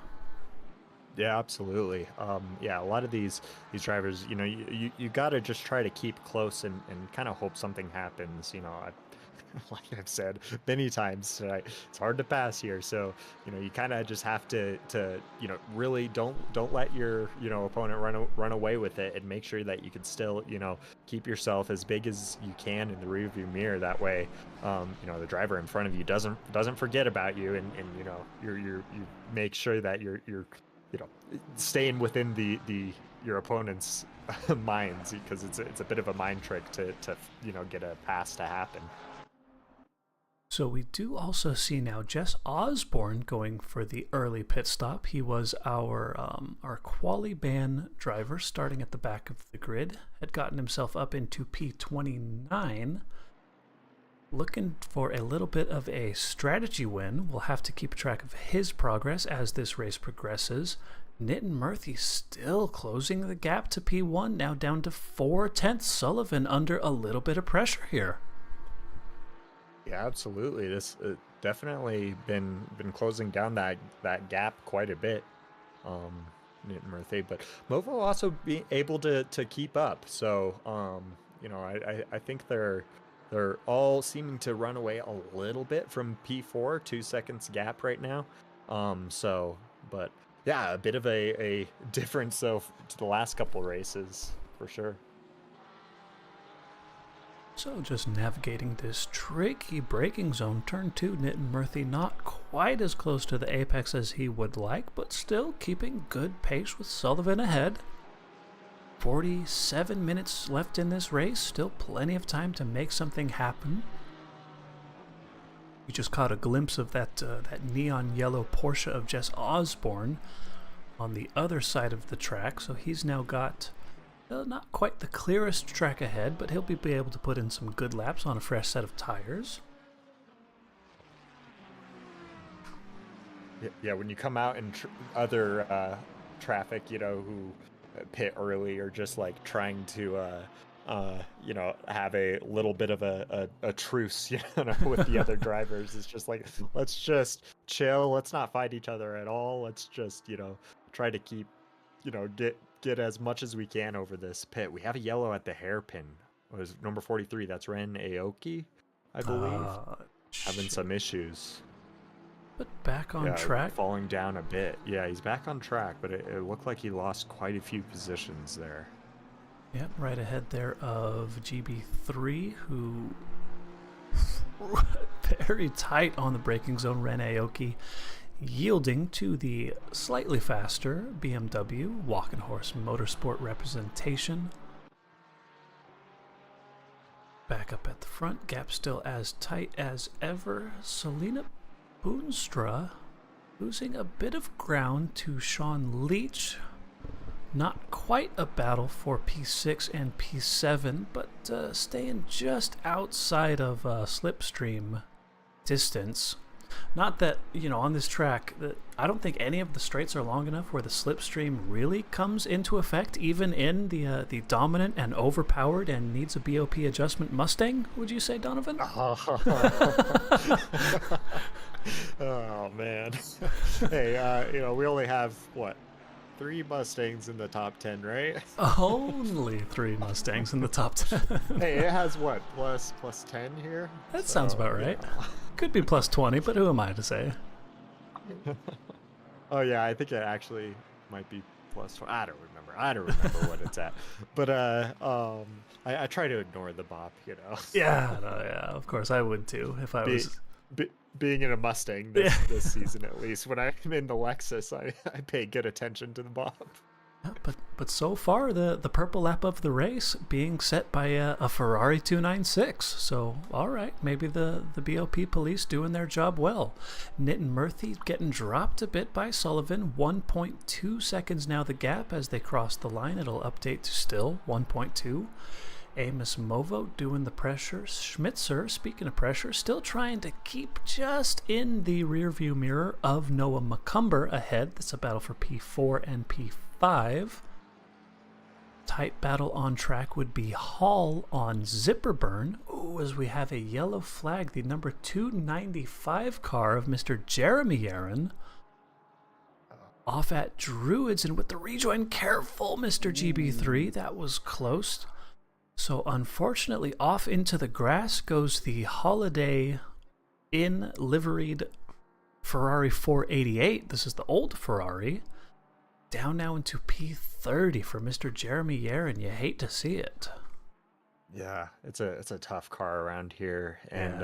Yeah, absolutely. A lot of these drivers, you know, you got to just try to keep close and kind of hope something happens. You know, like I've said many times tonight, it's hard to pass here. So, you know, you kind of just have to, you know, really don't let your, you know, opponent run away with it, and make sure that you can still, you know, keep yourself as big as you can in the rearview mirror. That way, you know, the driver in front of you doesn't forget about you, and you know, you make sure that you're you know, staying within your opponent's minds, because it's a bit of a mind trick to you know, get a pass to happen. So we do also see now Jess Osborne going for the early pit stop. He was our quali ban driver, starting at the back of the grid, had gotten himself up into P29. Looking for a little bit of a strategy win. We'll have to keep track of his progress as this race progresses. Nitin Murthy still closing the gap to P1, now down to 4/10. Sullivan under a little bit of pressure here. Yeah, absolutely. This definitely been closing down that gap quite a bit. Nitin Murthy, but Movo also be able to keep up. So you know, I think they're all seeming to run away a little bit from P4, 2 seconds gap right now. But yeah, a bit of a difference to the last couple races for sure. So just navigating this tricky braking zone. Turn 2, Nitin Murthy not quite as close to the apex as he would like, but still keeping good pace with Sullivan ahead. 47 minutes left in this race, still plenty of time to make something happen. We just caught a glimpse of that neon yellow Porsche of Jess Osborne on the other side of the track, so he's now got not quite the clearest track ahead, but he'll be able to put in some good laps on a fresh set of tires. Yeah, when you come out in other traffic, you know, who pit early or just like trying to you know, have a little bit of a truce, you know, with the other drivers. It's just like, let's just chill. Let's not fight each other at all. Let's just, you know, try to keep, you know, get as much as we can over this pit. We have a yellow at the hairpin. It was number 43. That's Ren Aoki, I believe. Having some issues. But back on track. Falling down a bit. Yeah, he's back on track, but it looked like he lost quite a few positions there. Yep, right ahead there of GB3, who very tight on the braking zone. Ren Aoki yielding to the slightly faster BMW Walking Horse Motorsport representation. Back up at the front, gap still as tight as ever. Selena Boonstra losing a bit of ground to Sean Leach. Not quite a battle for P6 and P7, but staying just outside of slipstream distance. Not that, you know, on this track, I don't think any of the straights are long enough where the slipstream really comes into effect, even in the dominant and overpowered and needs a BOP adjustment Mustang, would you say, Donovan? Oh, man. Hey, you know, we only have, what, 3 Mustangs in the top 10, right? Only 3 Mustangs in the top 10. Hey, it has what, plus 10 here? That sounds about right. Could be plus 20, but who am I to say? Oh yeah, I think it actually might be plus 20. I don't remember what it's at. But I try to ignore the bop, you know. Yeah, no, yeah, of course I would too if I was being in a Mustang this season, at least. When I'm in the Lexus, I pay good attention to the bop. Yeah, but so far the purple lap of the race being set by a Ferrari 296. So all right, maybe the BOP police doing their job well. Nitin Murthy getting dropped a bit by Sullivan. 1.2 seconds now the gap as they cross the line. It'll update to still 1.2. Amos Movo doing the pressure. Schmitzer, speaking of pressure, still trying to keep just in the rearview mirror of Noah McCumber ahead. That's a battle for P4 and P5. Tight battle on track would be Hall on Zipperburn. Ooh, as we have a yellow flag, the number 295 car of Mr. Jeremy Yaron. Off at Druids, and with the rejoin, careful, Mr. GB3. That was close. So unfortunately, off into the grass goes the Holiday Inn liveried Ferrari 488. This is the old Ferrari. Down now into P30 for Mr. Jeremy Yaron. You hate to see it. Yeah, it's a tough car around here, and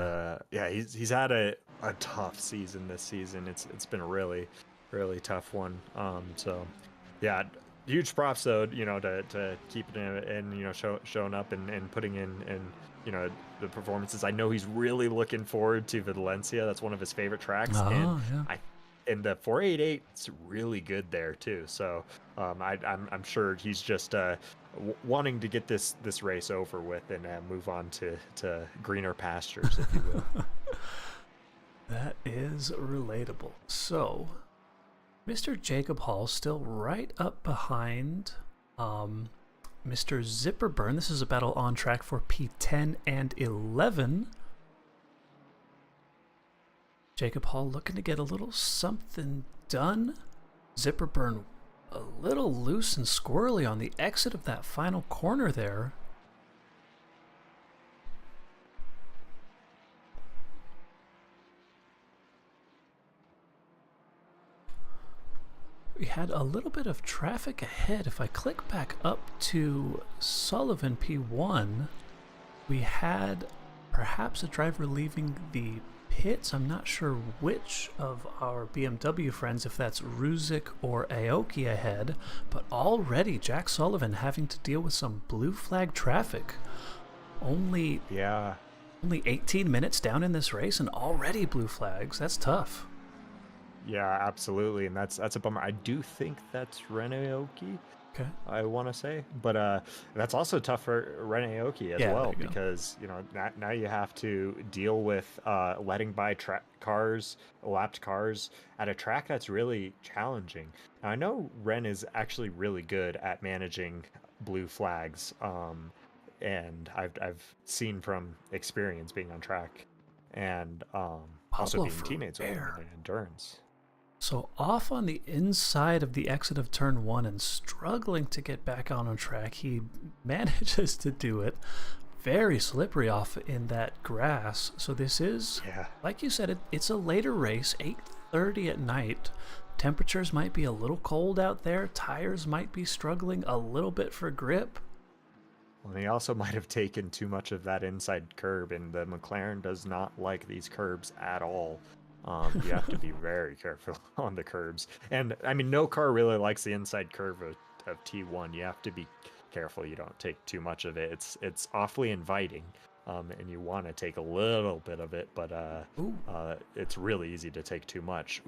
yeah, he's had a tough season this season. It's been a really tough one. So yeah. Huge props though, you know, to keeping it and, you know, showing up and putting in you know, the performances. I know he's really looking forward to Valencia. That's one of his favorite tracks. And the 488's really good there too. So I'm sure he's just wanting to get this race over with and move on to greener pastures, if you will. That is relatable. So Mr. Jacob Hall still right up behind Mr. Zipperburn. This is a battle on track for P10 and 11. Jacob Hall looking to get a little something done. Zipperburn a little loose and squirrely on the exit of that final corner there. We had a little bit of traffic ahead. If I click back up to Sullivan P1, we had perhaps a driver leaving the pits. I'm not sure which of our BMW friends, if that's Ruzik or Aoki ahead, but already Jack Sullivan having to deal with some blue flag traffic. Only 18 minutes down in this race and already blue flags. That's tough. Yeah, absolutely, and that's a bummer. I do think that's Ren Aoki. Okay. I want to say, but that's also tough for Ren Aoki as well, because you know now you have to deal with letting by lapped cars at a track that's really challenging. Now, I know Ren is actually really good at managing blue flags, and I've seen from experience being on track, and also Pablo being teammates with him Ferrer. in endurance. So off on the inside of the exit of turn 1 and struggling to get back on track, he manages to do it. Very slippery off in that grass. So this is, like you said, it's a later race, 8:30 at night. Temperatures might be a little cold out there. Tires might be struggling a little bit for grip. Well, he also might have taken too much of that inside curb, and the McLaren does not like these curbs at all. You have to be very careful on the curbs. And, I mean, no car really likes the inside curve of T1. You have to be careful you don't take too much of it. It's awfully inviting, and you want to take a little bit of it, but it's really easy to take too much.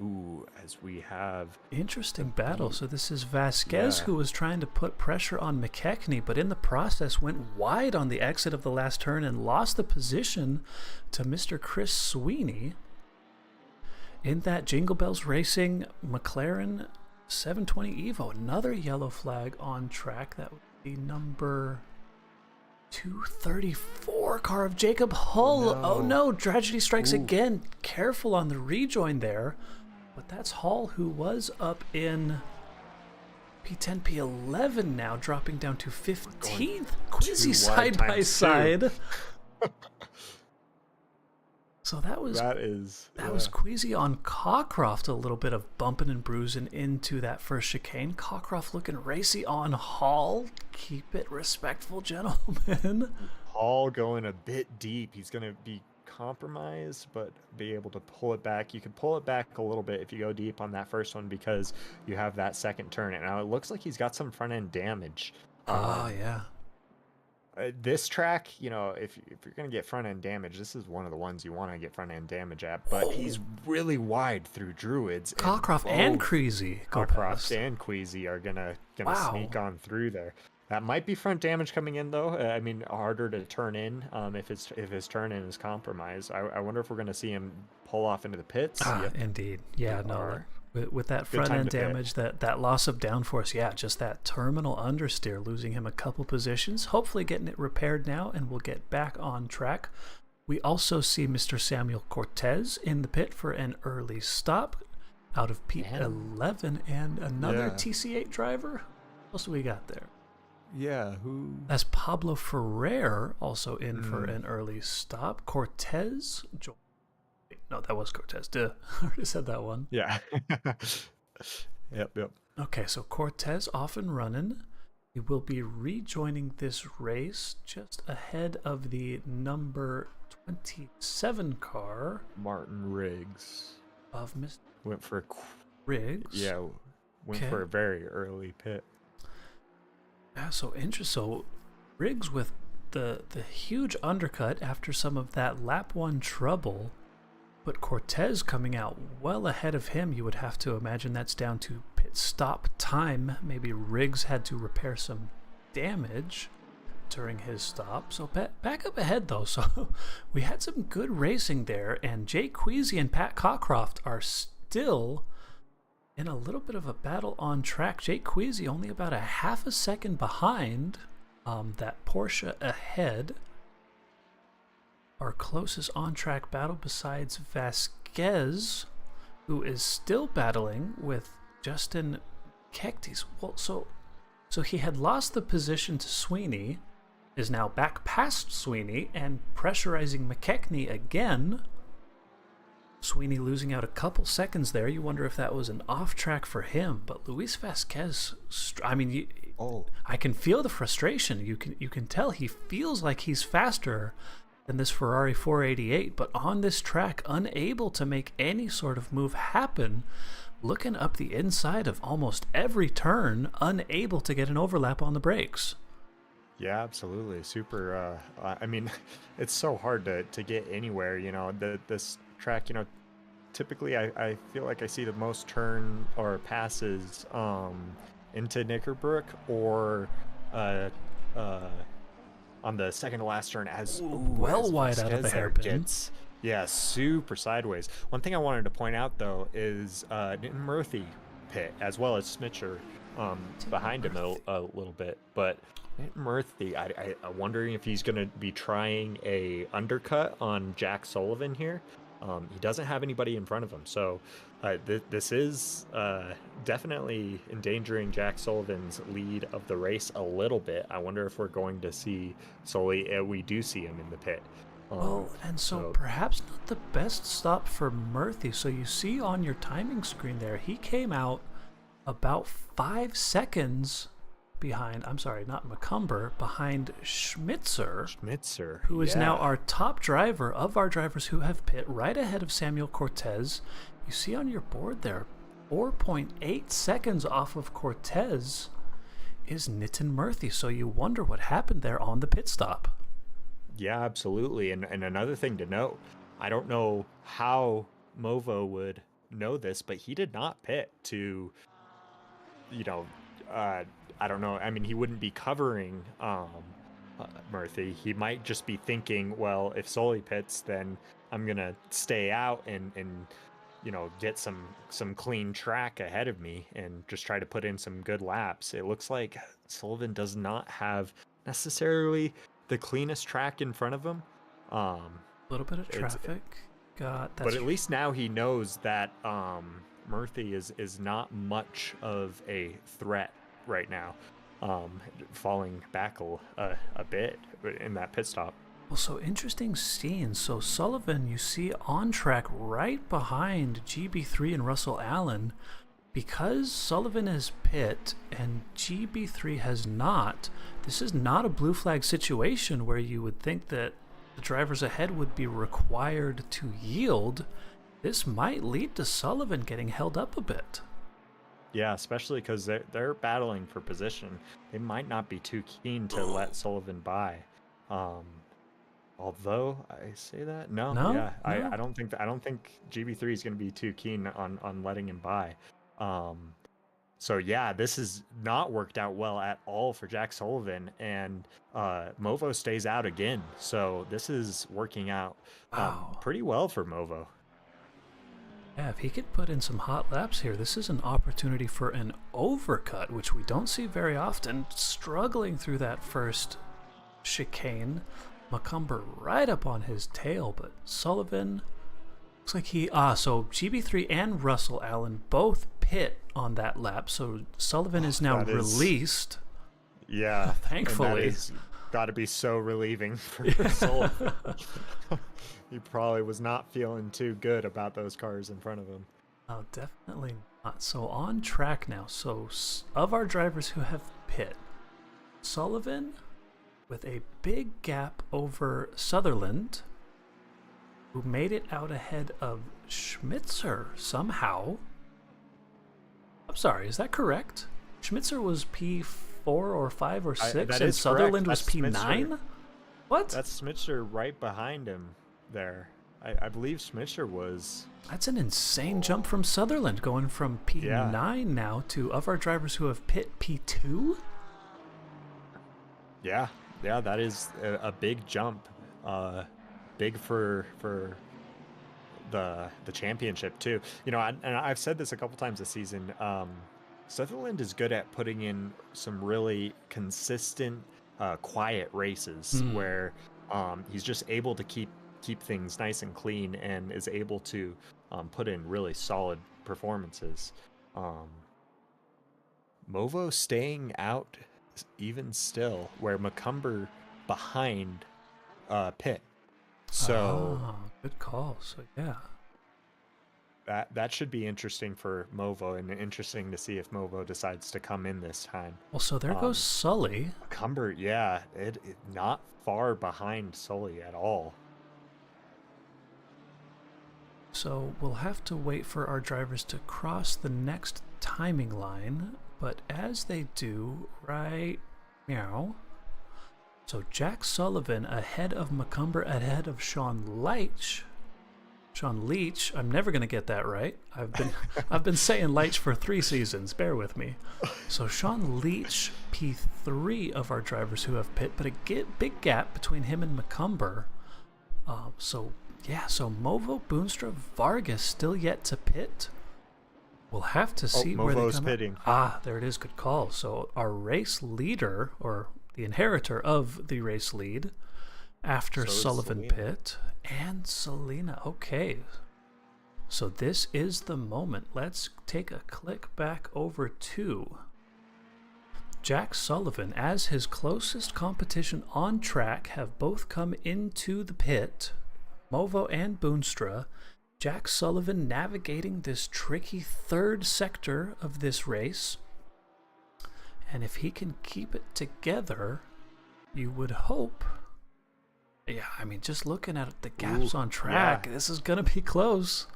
As we have... Interesting battle. So this is Vasquez who was trying to put pressure on McKechnie, but in the process went wide on the exit of the last turn and lost the position to Mr. Chris Sweeney. In that Jingle Bells Racing McLaren 720 Evo, another yellow flag on track. That would be number 234 car of Jacob Hull. Oh no, tragedy strikes again. Careful on the rejoin there. But that's Hull, who was up in P10, P11 now, dropping down to 15th. Quizzy side by side. So that was Queasy on Cockcroft, a little bit of bumping and bruising into that first chicane. Cockcroft looking racy on Hall. Keep it respectful, gentlemen. Hall going a bit deep. He's going to be compromised, but be able to pull it back. You can pull it back a little bit if you go deep on that first one because you have that second turn. And now it looks like he's got some front end damage. Yeah. This track, you know, if you're going to get front-end damage, this is one of the ones you want to get front-end damage at, but he's really wide through Druids. Cockcroft and Queasy Cockcroft and Queasy are gonna sneak on through there. That might be front damage coming in, though. I mean, harder to turn in if his turn-in is compromised. I wonder if we're going to see him pull off into the pits. Indeed. Yeah, no. With that front end damage, that loss of downforce, just that terminal understeer, losing him a couple positions, hopefully getting it repaired now, and we'll get back on track. We also see Mr. Samuel Cortez in the pit for an early stop out of P11 and another TC8 driver. What else do we got there? Yeah, who? That's Pablo Ferrer also in for an early stop. Cortez No, that was Cortez. Duh. I already said that one. Yeah. Yep. Okay, so Cortez off and running. He will be rejoining this race just ahead of the number 27 car. Martin Riggs. Of Mr. Went for Riggs. Yeah, went for a very early pit. Yeah, so interesting. So Riggs with the huge undercut after some of that lap 1 trouble. But Cortez coming out well ahead of him. You would have to imagine that's down to pit stop time. Maybe Riggs had to repair some damage during his stop. So back up ahead, though. So we had some good racing there. And Jay Queasy and Pat Cockcroft are still in a little bit of a battle on track. Jay Queasy only about a half a second behind that Porsche ahead. Our closest on-track battle besides Vasquez, who is still battling with Justin Kechties. Well, so he had lost the position to Sweeney, is now back past Sweeney and pressurizing McKechnie again. Sweeney losing out a couple seconds there. You wonder if that was an off-track for him. But Luis Vasquez, I mean, I can feel the frustration. You can tell he feels like he's faster than this Ferrari 488, but on this track, unable to make any sort of move happen, looking up the inside of almost every turn, unable to get an overlap on the brakes. Yeah, absolutely. Super. I mean, it's so hard to get anywhere. You know, this track. You know, typically I feel like I see the most turn or passes into Knickerbrook or on the second to last turn as wide out of the hairpin. Yeah, super sideways. One thing I wanted to point out though is Nitin Murthy pit, as well as Smitcher behind him a little bit. But Murphy, I'm wondering if he's going to be trying a undercut on Jack Sullivan here. He doesn't have anybody in front of him, so this is definitely endangering Jack Sullivan's lead of the race a little bit. I wonder if we're going to see Sully. We do see him in the pit. Well, and so perhaps not the best stop for Murphy. So you see on your timing screen there, he came out about 5 seconds behind, I'm sorry, not McCumber, behind Schmitzer, who is now our top driver of our drivers who have pit, right ahead of Samuel Cortez. You see on your board there, 4.8 seconds off of Cortez is Nitin Murthy. So you wonder what happened there on the pit stop. Yeah, absolutely. And another thing to note, I don't know how Movo would know this, but he did not pit to, I don't know. I mean, he wouldn't be covering Murphy. He might just be thinking, well, if Sully pits, then I'm going to stay out and get some clean track ahead of me and just try to put in some good laps. It looks like Sullivan does not have necessarily the cleanest track in front of him. A little bit of traffic. But at least now he knows that Murphy is not much of a threat right now, falling back a bit in that pit stop. Well, so interesting scene. So Sullivan, you see on track right behind GB3 and Russell Allen. Because Sullivan is pit and GB3 has not, this is not a blue flag situation where you would think that the drivers ahead would be required to yield. This might lead to Sullivan getting held up a bit. Yeah, especially because they're battling for position. They might not be too keen to let Sullivan by. Although I say that, no. I don't think GB3 is going to be too keen on letting him by. So yeah, this has not worked out well at all for Jack Sullivan, and Movo stays out again. So this is working out pretty well for Movo. Yeah, if he could put in some hot laps here, this is an opportunity for an overcut, which we don't see very often. Struggling through that first chicane, McCumber right up on his tail, but Sullivan looks like so GB3 and Russell Allen both pit on that lap, so Sullivan is now released. Yeah, thankfully. And that has got to be so relieving for Sullivan. He probably was not feeling too good about those cars in front of him. Oh, definitely not. So on track now. So of our drivers who have pit, Sullivan with a big gap over Sutherland, who made it out ahead of Schmitzer somehow. I'm sorry, is that correct? Schmitzer was P4 or 5 or 6, and Sutherland was P9? What? That's Schmitzer right behind him there. I believe Schmitzer was... That's an insane jump from Sutherland, going from P9 now to, of our drivers who have pit, P2? Yeah, that is a big jump. Big for the championship too. And I've said this a couple times this season. Sutherland is good at putting in some really consistent, quiet races where he's just able to keep things nice and clean and is able to put in really solid performances. Movo staying out even still, where McCumber behind pit. So good call. So yeah, that should be interesting for Movo, and interesting to see if Movo decides to come in this time. Well, so there goes Sully. McCumber, yeah, it not far behind Sully at all. So we'll have to wait for our drivers to cross the next timing line, but as they do, right now. So Jack Sullivan ahead of McCumber, ahead of Sean Leitch. I'm never gonna get that right. I've been saying Leitch for 3 seasons. Bear with me. So Sean Leitch, P3 of our drivers who have pit, but a big gap between him and McCumber. So Movo, Boonstra, Vargas still yet to pit. We'll have to see where they Movo's come pitting. Ah, there it is. Good call. So our race leader, or the inheritor of the race lead, after So is Sullivan Selena. pit, and Selena. Okay. So this is the moment. Let's take a click back over to Jack Sullivan. As his closest competition on track have both come into the pit, Movo and Boonstra. Jack Sullivan navigating this tricky third sector of this race. And if he can keep it together, you would hope. Yeah, I mean, just looking at the gaps on track, this is going to be close.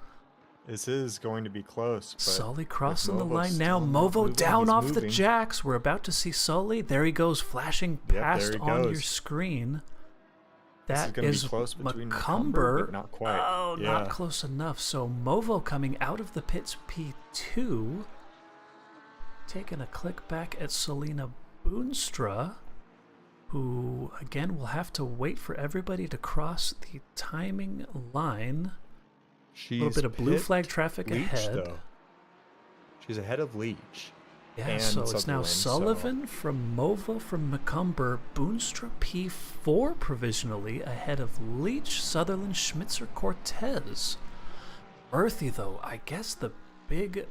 This is going to be close. But Sully crossing the Movo's line now. still not Movo moving, down he's off the moving. jacks. We're about to see Sully. There he goes, flashing Yep, past there he on your goes. screen. This is That gonna be is close between Macumber. but not quite. Oh, Yeah. not close enough. So Movo coming out of the pits P2. Taking a click back at Selena Boonstra, who, again, will have to wait for everybody to cross the timing line. She's A little bit of blue pit flag traffic Leach, ahead. Though. She's ahead of Leach. Yeah, and so it's now Sutherland, Sullivan from Movo from Macumber, Boonstra P4 provisionally ahead of Leach, Sutherland, Schmitzer, Cortez. Earthy, though, I guess the big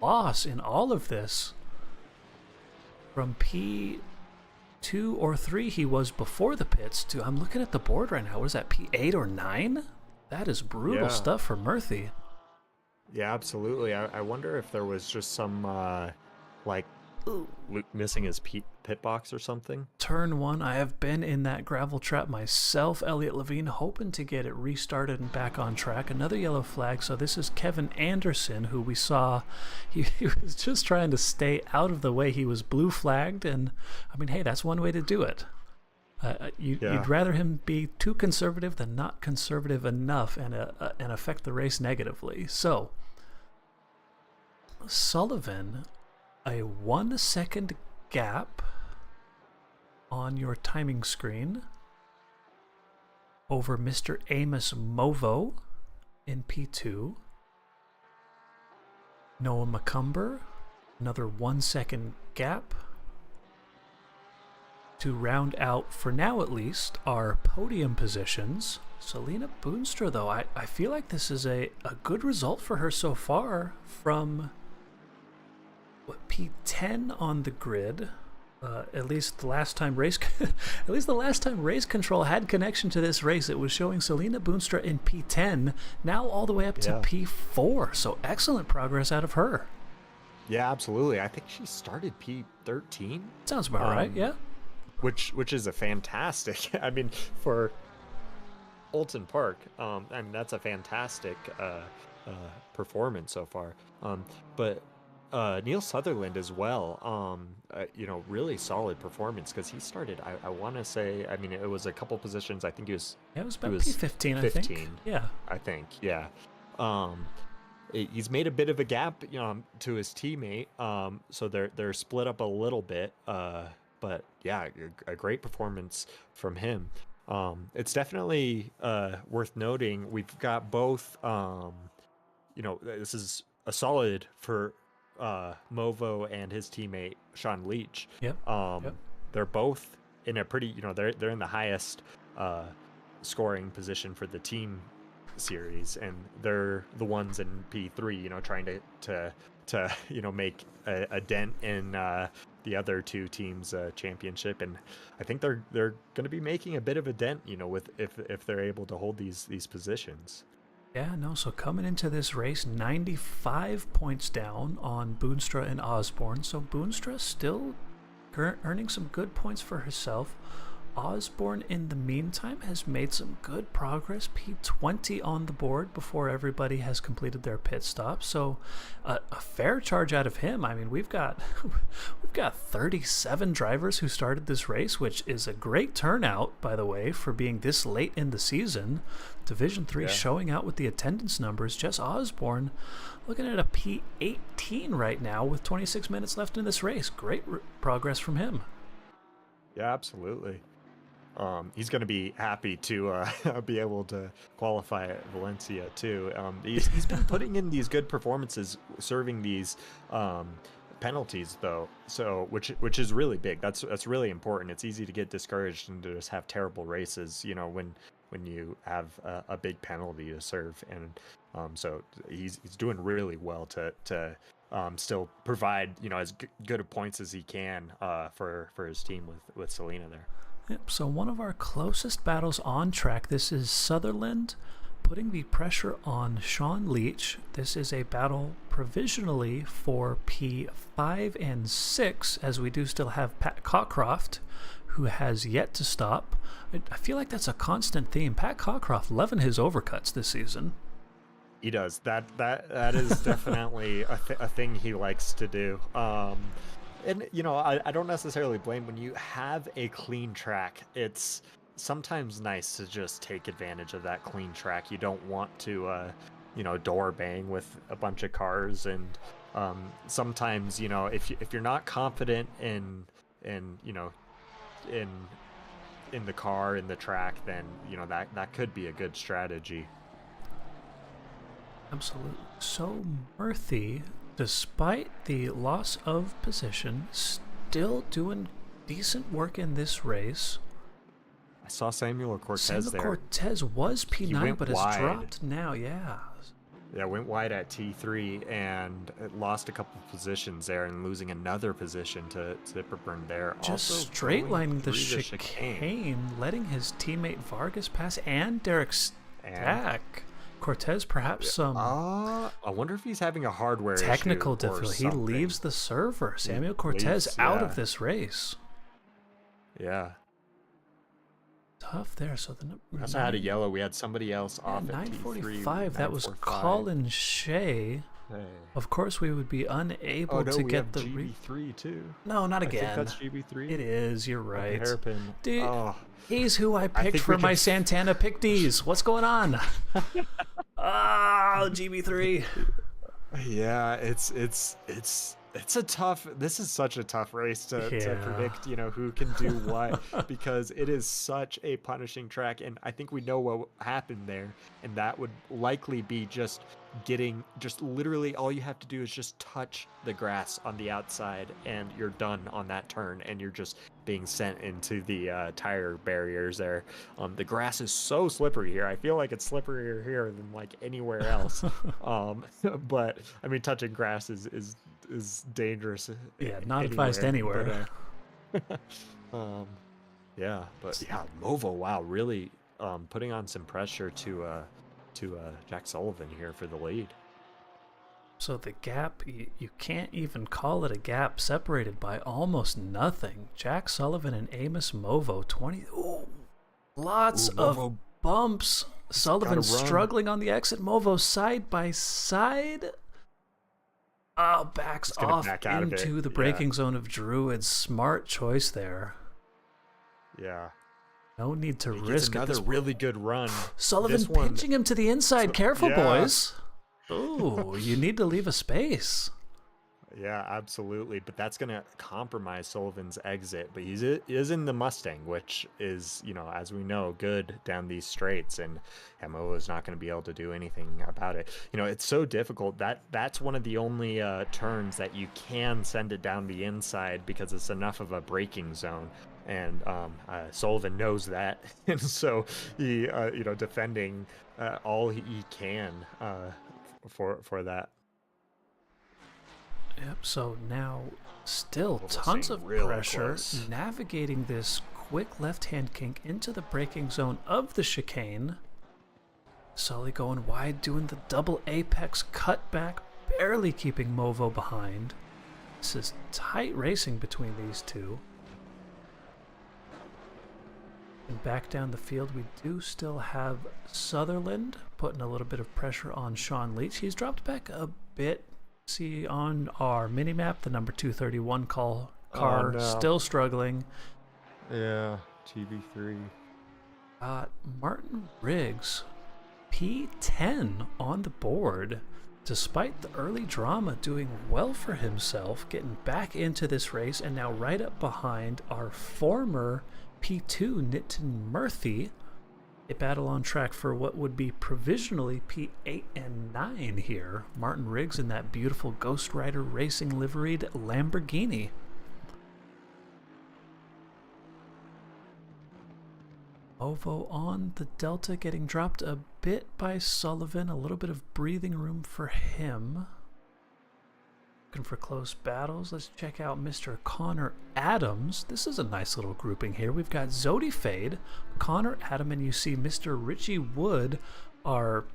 loss in all of this from P2 or 3 he was before the pits to, I'm looking at the board right now, what is that, P8 or 9? That is brutal Yeah. stuff for Murthy. Yeah, absolutely. I wonder if there was just some, like, missing his pit box or something. Turn 1, I have been in that gravel trap myself. Elliot Levine hoping to get it restarted and back on track. Another yellow flag. So this is Kevin Anderson, who we saw. He was just trying to stay out of the way. He was blue flagged, and I mean, hey, that's one way to do it. You'd rather him be too conservative than not conservative enough and affect the race negatively. So Sullivan, a 1 second gap on your timing screen over Mr. Amos Movo in P2. Noah Macumber, another 1 second gap to round out, for now at least, our podium positions. Selena Boonstra, though, I feel like this is a good result for her so far from P10 on the grid. At least the last time race control had connection to this race, it was showing Selena Boonstra in P10, now all the way up to P4. So excellent progress out of her. Yeah, absolutely. I think she started P13. Sounds about right, yeah. Which is a fantastic. I mean, for Oulton Park, I mean, that's a fantastic performance so far. But Neil Sutherland as well, really solid performance, because he started, I want to say, I mean, it was a couple positions. I think he was... Yeah, it was about P15, I think. Yeah. I think, yeah. He's made a bit of a gap, to his teammate, so they're split up a little bit, but yeah, a great performance from him. It's definitely worth noting. We've got both, this is a solid for Movo and his teammate Sean Leach. Yep. They're both in a pretty, they're in the highest scoring position for the team series, and they're the ones in P3, trying to make a dent in the other two teams' championship. And I think they're going to be making a bit of a dent, with if they're able to hold these positions. Yeah, no, so coming into this race, 95 points down on Boonstra and Osborne. So Boonstra still earning some good points for herself. Osborne, in the meantime, has made some good progress. P20 on the board before everybody has completed their pit stop. So a fair charge out of him. I mean, we've got 37 drivers who started this race, which is a great turnout, by the way, for being this late in the season. Division 3 showing out with the attendance numbers. Jess Osborne looking at a P18 right now with 26 minutes left in this race. Great progress from him. Yeah, absolutely. he's going to be happy to be able to qualify at Valencia too. He's been putting in these good performances, serving these penalties though, so which is really big. That's really important. It's easy to get discouraged and to just have terrible races, you know, when you have a big penalty to serve, and so he's doing really well to still provide, you know, as good of points as he can for his team with Selena there. Yep, so one of our closest battles on track. This is Sutherland putting the pressure on Sean Leach. This is a battle provisionally for P5 and 6, as we do still have Pat Cockcroft, who has yet to stop. I feel like that's a constant theme. Pat Cockcroft loving his overcuts this season. He does. That is definitely a thing he likes to do. And, you know, I don't necessarily blame when you have a clean track. It's sometimes nice to just take advantage of that clean track. You don't want to, you know, door bang with a bunch of cars. And sometimes, you know, if you're not confident in you know, in the car, in the track, then, you know, that could be a good strategy. Absolutely. So Murphy, despite the loss of position, still doing decent work in this race. I saw Samuel Cortez Samuel there. Cortez was P9, but has wide. dropped now, yeah. Yeah, went wide at T3 and it lost a couple of positions there, and losing another position to Zipperburn there. Just Also straight going lining the through chicane, letting his teammate Vargas pass, and Derek Stack. Cortez perhaps some I wonder if he's having a hardware technical issue or difficulty. He something. leaves the server. Samuel Cortez leaves, out yeah. of this race. Yeah. Tough there. So the We also had a yellow. We had somebody else off at T3. 9:45. That was 9:45. Colin Shea. Hey. Of course, we would be unable to we get have the GB3 too. No, not I think again. that's GB3. It is. You're right. Hairpin. Dude, Oh. he's who I picked think for we my can- Santana pick D's. What's going on? GB3. Yeah, it's a tough. This is such a tough race to predict, you know, who can do what, because it is such a punishing track, and I think we know what happened there, and that would likely be just literally all you have to do is just touch the grass on the outside, and you're done on that turn, and you're just being sent into the tire barriers there. The grass is so slippery here. I feel like it's slipperier here than like anywhere else. But I mean, touching grass is dangerous. Yeah, not advised anywhere. But, yeah, but yeah, Movo, wow, really putting on some pressure to Jack Sullivan here for the lead. So the gap, you can't even call it a gap, separated by almost nothing. Jack Sullivan and Amos Movo, 20. Ooh, lots of bumps. Sullivan struggling on the exit. Movo side by side. Backs off into the braking zone of Druid. Smart choice there. Yeah. No need to risk another it. really good run. Sullivan pinching him to the inside. Careful, boys. Ooh, you need to leave a space. Yeah, absolutely. But that's going to compromise Sullivan's exit. But he is in the Mustang, which is, you know, as we know, good down these straights. And Mo is not going to be able to do anything about it. You know, it's so difficult. That's one of the only turns that you can send it down the inside because it's enough of a braking zone. And Sullivan knows that. And so he, you know, defending all he can for that. Yep, so now still Almost tons seemed of really pressure, close. navigating this quick left-hand kink into the braking zone of the chicane. Sully going wide, doing the double apex cutback, barely keeping Movo behind. This is tight racing between these two. And back down the field, we do still have Sutherland putting a little bit of pressure on Sean Leach. He's dropped back a bit. See on our mini-map, the number 231 car still struggling. Yeah, GB3. Martin Riggs, P10 on the board. Despite the early drama, doing well for himself, getting back into this race, and now right up behind our former P2, Nitin Murthy. A battle on track for what would be provisionally P8 and 9 here. Martin Riggs in that beautiful Ghost Rider Racing liveried Lamborghini. Ovo on the Delta, getting dropped a bit by Sullivan. A little bit of breathing room for him. Looking for close battles. Let's check out Mr. Connor Adams. This is a nice little grouping here. We've got Zodi Fade, Connor Adam, and you see Mr. Richie Wood, our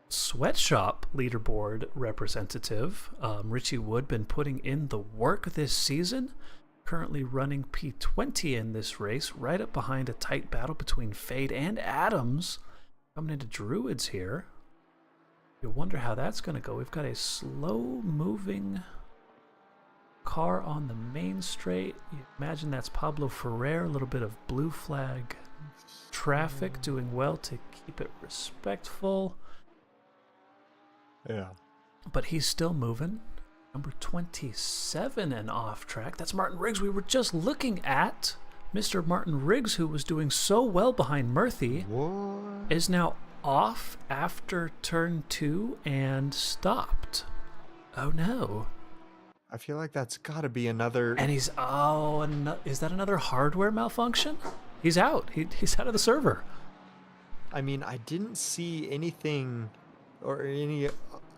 sweatshop leaderboard representative. Richie Wood been putting in the work this season. Currently running P20 in this race, right up behind a tight battle between Fade and Adams. Coming into Druids here. You wonder how that's going to go. We've got a slow-moving car on the main straight. You imagine that's Pablo Ferrer. A little bit of blue flag traffic, doing well to keep it respectful. Yeah. But he's still moving. Number 27 and off track. That's Martin Riggs. We were just looking at Mr. Martin Riggs, who was doing so well behind Murthy, is now off after turn 2 and stopped. Oh no. I feel like that's got to be another... And he's... Oh, is that another hardware malfunction? He's out. He's out of the server. I mean, I didn't see anything or any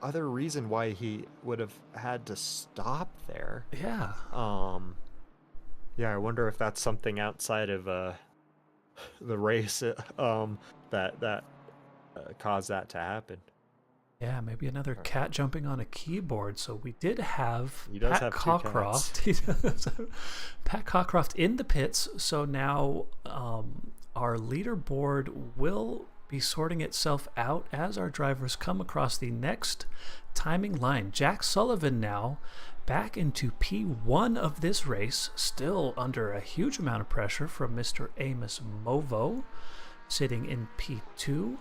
other reason why he would have had to stop there. Yeah. Yeah, I wonder if that's something outside of the race that caused that to happen. Yeah, maybe another cat jumping on a keyboard. So we did have He does Pat have two Cockcroft. He does have Pat Cockcroft in the pits. So now our leaderboard will be sorting itself out as our drivers come across the next timing line. Jack Sullivan now back into P1 of this race, still under a huge amount of pressure from Mr. Amos Movo, sitting in P2.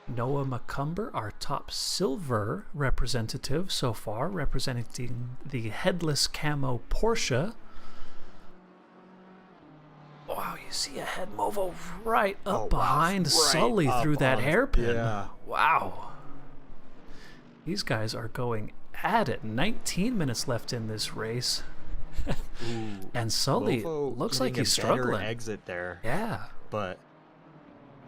Noah McCumber, our top silver representative so far, representing the headless camo Porsche. Wow, you see a head Movo right up behind Sully through that hairpin. Yeah. Wow. These guys are going at it. 19 minutes left in this race. And Sully Movo looks like getting he's a better struggling. exit there. Yeah. But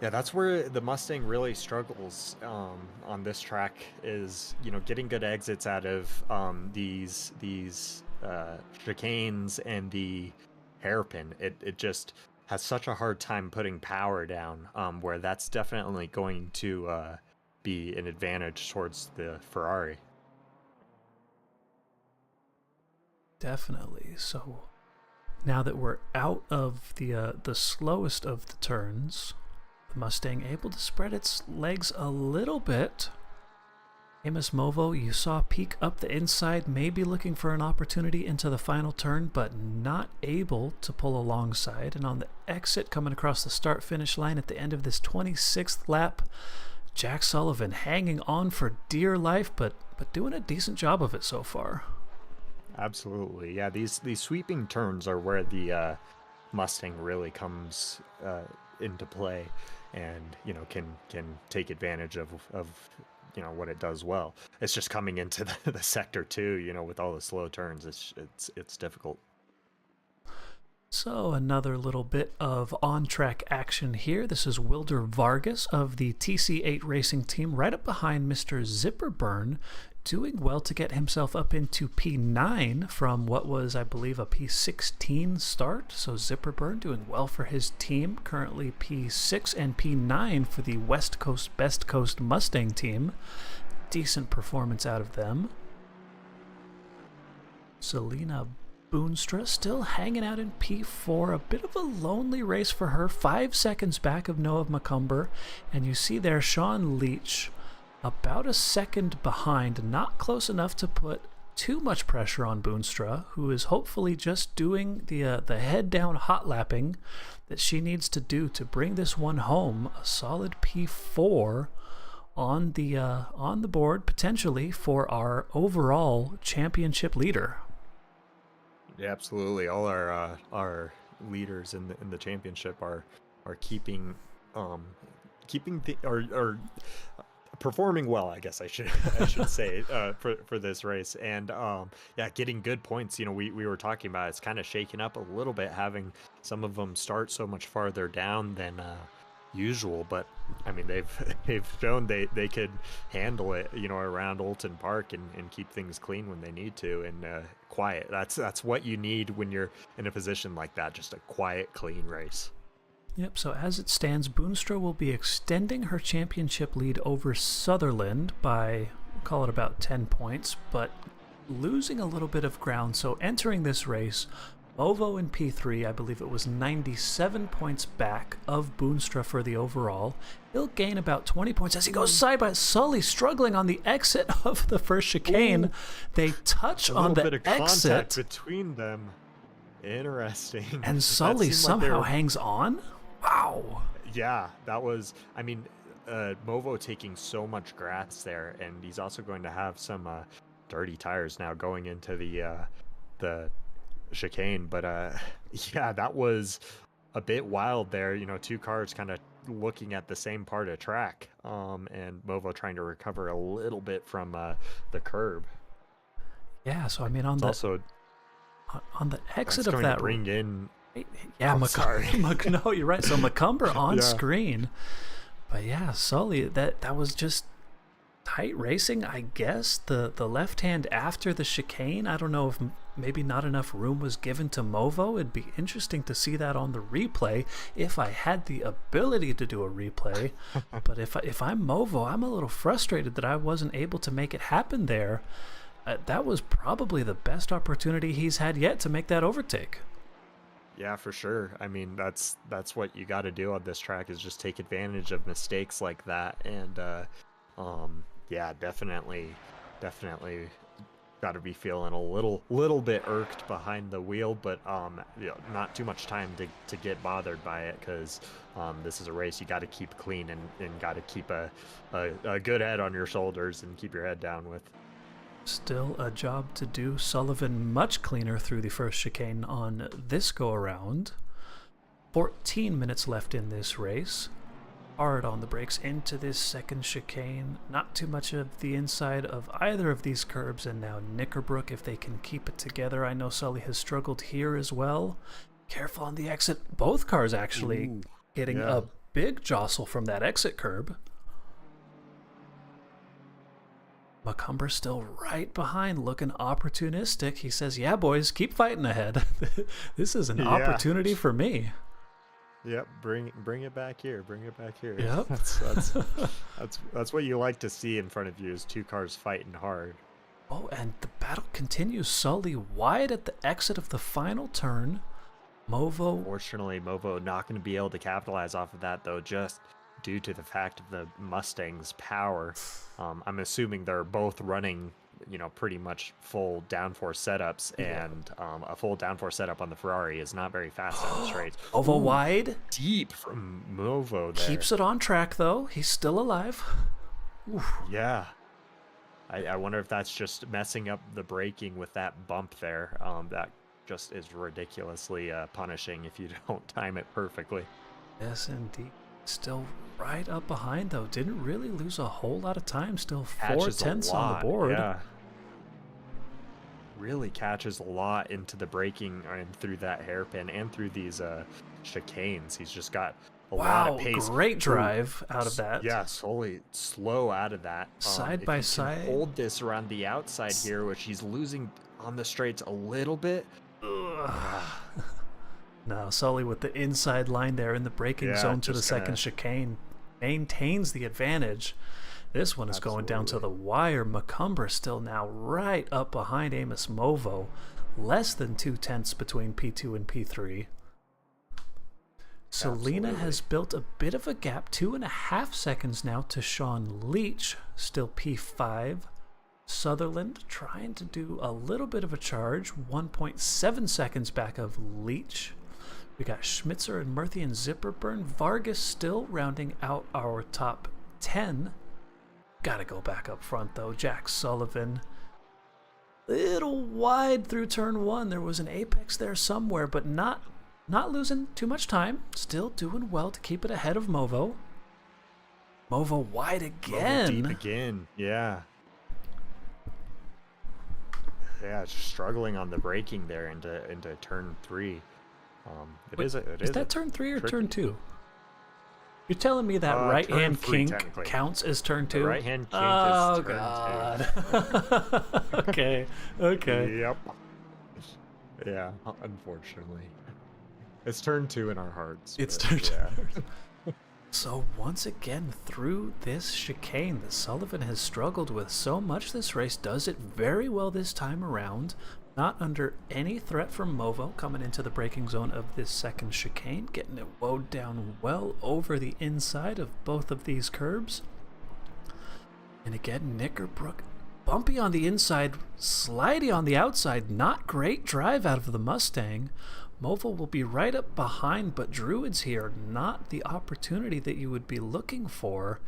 yeah, that's where the Mustang really struggles on this track, is, you know, getting good exits out of these chicanes and the hairpin. It just has such a hard time putting power down, where that's definitely going to be an advantage towards the Ferrari. Definitely. So now that we're out of the slowest of the turns, the Mustang able to spread its legs a little bit. Amos Movo, you saw peek up the inside, maybe looking for an opportunity into the final turn, but not able to pull alongside. And on the exit, coming across the start-finish line at the end of this 26th lap, Jack Sullivan hanging on for dear life, but doing a decent job of it so far. Absolutely, yeah. These sweeping turns are where the Mustang really comes into play, and you know can take advantage of you know what it does well. It's just coming into the sector 2, you know, with all the slow turns. It's difficult. So another little bit of on-track action here. This is Wilder Vargas of the TC8 Racing Team, right up behind Mr. Zipperburn, doing well to get himself up into P9 from what was, I believe, a P16 start. So Zipperburn doing well for his team, currently P6 and P9 for the West Coast Best Coast Mustang team. Decent performance out of them. Selena Boonstra still hanging out in P4. A bit of a lonely race for her, 5 seconds back of Noah McCumber. And you see there Sean Leach about a second behind, not close enough to put too much pressure on Boonstra, who is hopefully just doing the head down hot lapping that she needs to do to bring this one home. A solid P4 on the board potentially for our overall championship leader. Yeah, absolutely. All our leaders in the championship are keeping performing well, I guess I should say, for this race. And yeah, getting good points. You know, we were talking about it's kind of shaken up a little bit, having some of them start so much farther down than usual. But I mean, they've shown they could handle it, you know, around Oulton Park and keep things clean when they need to, and quiet. That's what you need when you're in a position like that, just a quiet, clean race. Yep, so as it stands, Boonstra will be extending her championship lead over Sutherland by, call it about 10 points, but losing a little bit of ground. So entering this race, Movo in P3, I believe it was 97 points back of Boonstra for the overall. He'll gain about 20 points as he goes side by Sully, struggling on the exit of the first chicane. Ooh. They touch on the bit of exit contact between them. Interesting. And Sully somehow hangs on. Wow. Yeah, that was, I mean, Movo taking so much grass there, and he's also going to have some dirty tires now going into the chicane. But yeah, that was a bit wild there. You know, two cars kind of looking at the same part of track, and Movo trying to recover a little bit from the curb. Yeah, so I mean, on the exit of that, bring in. Yeah, sorry. No, you're right. So Macumber on yeah. screen, but yeah, Sully, that was just tight racing, I guess. The left hand after the chicane, I don't know if maybe not enough room was given to Movo. It'd be interesting to see that on the replay if I had the ability to do a replay. But if I'm Movo, I'm a little frustrated that I wasn't able to make it happen there. That was probably the best opportunity he's had yet to make that overtake. Yeah, for sure. I mean, that's what you got to do on this track, is just take advantage of mistakes like that. And yeah, definitely got to be feeling a little bit irked behind the wheel, but you know, not too much time to get bothered by it, because this is a race you got to keep clean and got to keep a good head on your shoulders and keep your head down with. Still a job to do. Sullivan much cleaner through the first chicane on this go-around. 14 minutes left in this race. Hard on the brakes into this second chicane. Not too much of the inside of either of these curbs, and now Knickerbrook, if they can keep it together. I know Sully has struggled here as well. Careful on the exit. Both cars actually getting a big jostle from that exit curb. Macumber still right behind, looking opportunistic. He says, yeah, boys, keep fighting ahead. This is an opportunity for me. Yep, bring it back here. Bring it back here. Yep. That's what you like to see in front of you, is two cars fighting hard. Oh, and the battle continues. Sully wide at the exit of the final turn. Movo. Fortunately, Movo not going to be able to capitalize off of that, though, just due to the fact of the Mustang's power. I'm assuming they're both running, you know, pretty much full downforce setups, and a full downforce setup on the Ferrari is not very fast on the straight. Movo wide. Deep from Movo there. Keeps it on track, though. He's still alive. Oof. Yeah. I wonder if that's just messing up the braking with that bump there. That just is ridiculously punishing if you don't time it perfectly. Yes, indeed. Still right up behind, though. Didn't really lose a whole lot of time. Still 4/10 on the board. Yeah. Really catches a lot into the braking and through that hairpin and through these chicanes. He's just got a lot of pace. Great drive out of that. Yeah, slowly slow out of that. Side by side. Hold this around the outside here, which he's losing on the straights a little bit. No, Sully with the inside line there in the braking zone to the second chicane maintains the advantage. This one is going down to the wire. Macumber still now right up behind Amos Movo. Less than 2/10 between P2 and P3. Selena has built a bit of a gap, 2.5 seconds now to Sean Leach, still P5. Sutherland trying to do a little bit of a charge, 1.7 seconds back of Leach. We got Schmitzer and Murphy and Zipperburn. Vargas still rounding out our top 10. Gotta go back up front though. Jack Sullivan. Little wide through turn 1. There was an apex there somewhere, but not not losing too much time. Still doing well to keep it ahead of Movo. Movo wide again. Movo deep again, yeah. Yeah, just struggling on the braking there into turn 3. Is that turn 3 or turn 2? You're telling me that right-hand kink counts as turn 2? The right-hand kink is turn 2. God. Okay. Yep. Yeah, unfortunately. It's turn 2 in our hearts. It's turn 2. So once again, through this chicane that Sullivan has struggled with so much this race, does it very well this time around. Not under any threat from Movo coming into the braking zone of this second chicane, getting it woed down well over the inside of both of these curbs. And again, Knickerbrook bumpy on the inside, slidey on the outside. Not great drive out of the Mustang. Movo will be right up behind, but Druids here, not the opportunity that you would be looking for.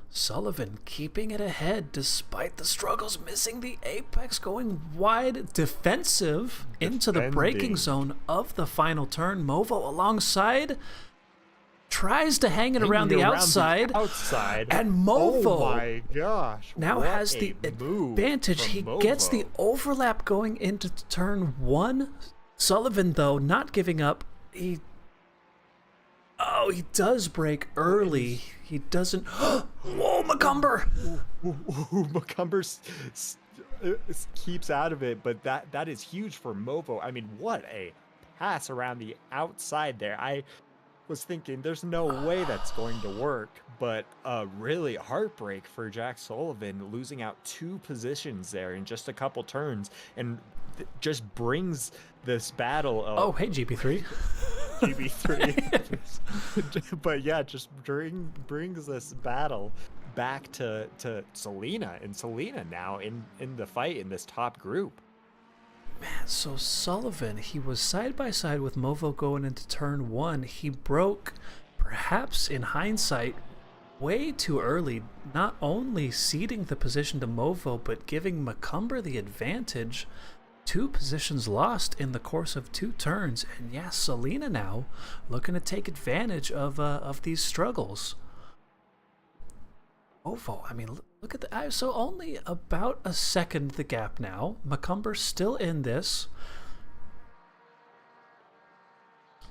Sullivan keeping it ahead despite the struggles, missing the apex, going wide, defensive into the braking zone of the final turn. Movo alongside, tries to hang it around the outside. And Movo, oh my gosh, now has the advantage. He gets the overlap going into turn 1. Sullivan, though, not giving up. He does brake early. He doesn't. Whoa, Macumber! Macumber keeps out of it, but that is huge for Movo. I mean, what a pass around the outside there. I was thinking there's no way that's going to work, but really heartbreak for Jack Sullivan, losing out 2 positions there in just a couple turns, and just brings this battle of... Oh, hey, GP3. GP3. But yeah, just brings this battle back to Selena, and Selena now in the fight in this top group. Man, so Sullivan, he was side by side with Movo going into turn 1. He broke, perhaps in hindsight, way too early, not only ceding the position to Movo, but giving Macumber the advantage. 2 positions lost in the course of 2 turns, and yeah, Selena now looking to take advantage of these struggles. Movo, I mean, look at the... So only about a second the gap now. Macumber still in this.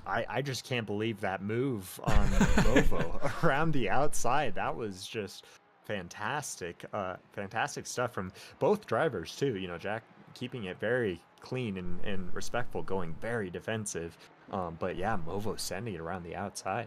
I just can't believe that move on Movo around the outside. That was just fantastic. Fantastic stuff from both drivers too. You know, Jack keeping it very clean and respectful, going very defensive. But yeah, Movo sending it around the outside.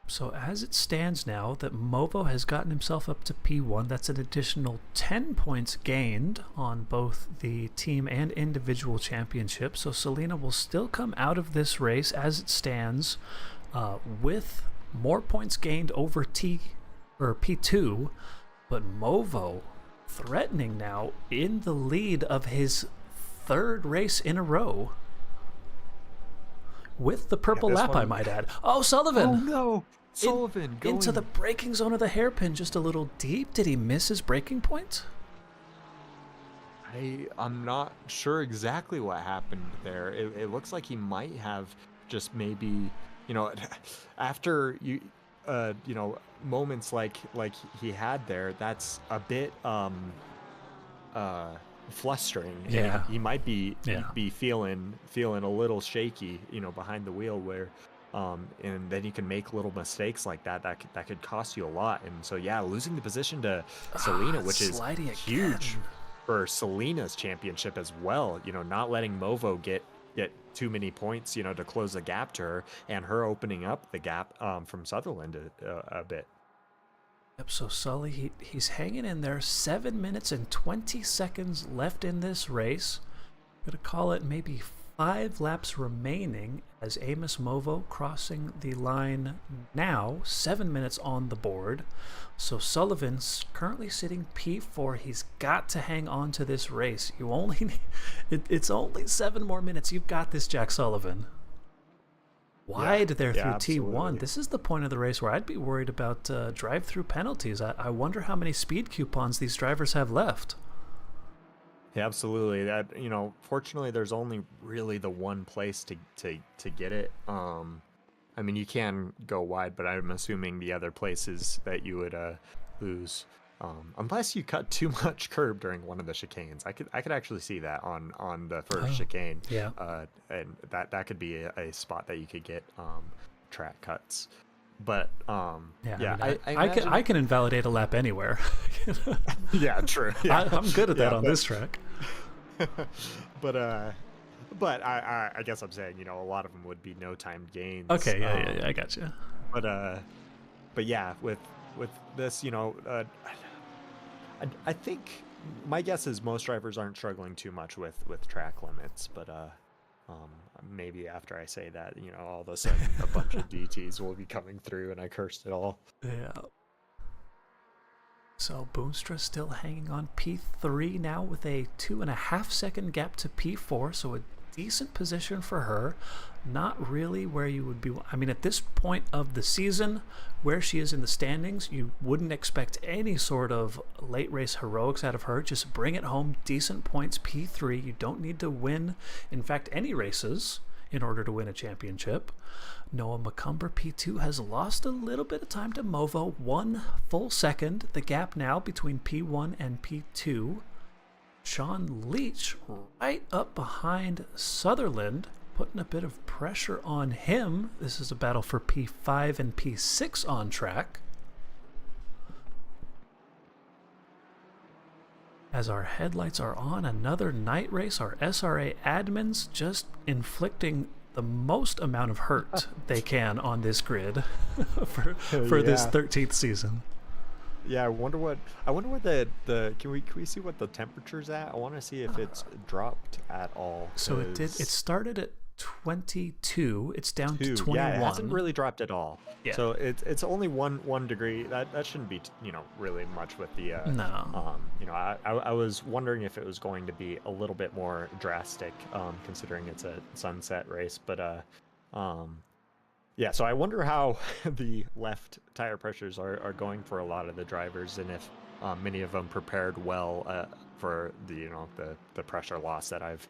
So as it stands now that Movo has gotten himself up to P1, that's an additional 10 points gained on both the team and individual championships. So Selena will still come out of this race as it stands with more points gained over P2, but Movo threatening now in the lead of his 3rd race in a row. With the purple lap, I might add. Oh, Sullivan! Oh no! Sullivan going into the braking zone of the hairpin, just a little deep. Did he miss his braking point? I'm not sure exactly what happened there. It looks like he might have just maybe, you know, after you know, moments like he had there, that's a bit flustering. Yeah, he might be feeling a little shaky, you know, behind the wheel, where and then you can make little mistakes like that could cost you a lot. And so yeah, losing the position to Selena, which is huge for Selena's championship as well, you know, not letting Movo get too many points, you know, to close the gap to her, and her opening up the gap from Sutherland a bit. Yep, so Sully, he's hanging in there. 7 minutes and 20 seconds left in this race. I'm going to call it maybe 5 laps remaining as Amos Movo crossing the line now. 7 minutes on the board. So Sullivan's currently sitting P4. He's got to hang on to this race. You only need, it's only 7 more minutes. You've got this, Jack Sullivan. Wide there through T1. This is the point of the race where I'd be worried about drive-through penalties. I wonder how many speed coupons these drivers have left. Yeah, absolutely. That, fortunately, there's only really the one place to get it. I mean, you can go wide, but I'm assuming the other places that you would lose, unless you cut too much curb during one of the chicanes. I could actually see that on the first chicane. Yeah. And that could be a spot that you could get track cuts. But Yeah, I can invalidate a lap anywhere. yeah, true. Yeah. I'm good at that on this track. But I guess I'm saying, a lot of them would be no time gains. Okay, yeah, I got you. But yeah, with this, I think my guess is most drivers aren't struggling too much with track limits, but maybe after I say that, all of a sudden a bunch of DTs will be coming through and I cursed it all. Yeah. So Boonstra still hanging on P3 now with a 2.5 second gap to P4, so a decent position for her. Not really where you would be. I mean, at this point of the season, where she is in the standings, you wouldn't expect any sort of late race heroics out of her. Just bring it home, decent points, P3. You don't need to win, in fact, any races in order to win a championship. Noah McCumber, P2, has lost a little bit of time to Movo, 1 full second. The gap now between P1 and P2. Sean Leach right up behind Sutherland, putting a bit of pressure on him. This is a battle for P5 and P6 on track. As our headlights are on, another night race, our SRA admins just inflicting the most amount of hurt they can on this grid for this 13th season. Yeah, I wonder what the can we see what the temperature's at? I want to see if it's dropped at all. So it did. It started at 22. It's down to 21. Yeah, it hasn't really dropped at all. Yeah. So it's only one degree. That shouldn't be really much with the no. I was wondering if it was going to be a little bit more drastic, considering it's a sunset race, but yeah, so I wonder how the left tire pressures are going for a lot of the drivers, and if many of them prepared well for the pressure loss that I've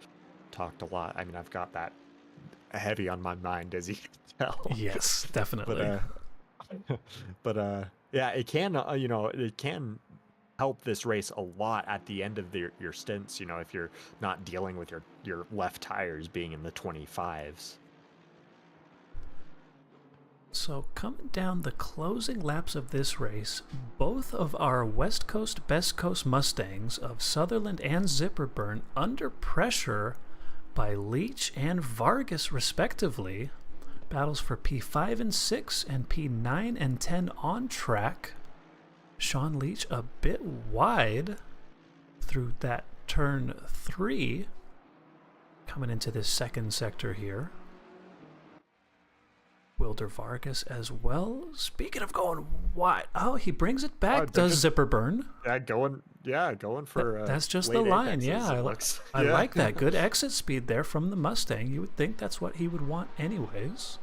talked a lot. I mean, I've got that heavy on my mind, as you can tell. Yes, definitely. But yeah, it can it can help this race a lot at the end of your stints. If you're not dealing with your left tires being in the 25s. So coming down the closing laps of this race, both of our West Coast, Best Coast Mustangs of Sutherland and Zipperburn under pressure by Leach and Vargas respectively. Battles for P5 and 6 and P9 and 10 on track. Sean Leach a bit wide through that turn 3 coming into this second sector here. Wilder Vargas as well. Speaking of going wide, he brings it back. Does Zipperburn? Yeah, going for. That's just the line. Yeah, I yeah. like that. Good exit speed there from the Mustang. You would think that's what he would want, anyways.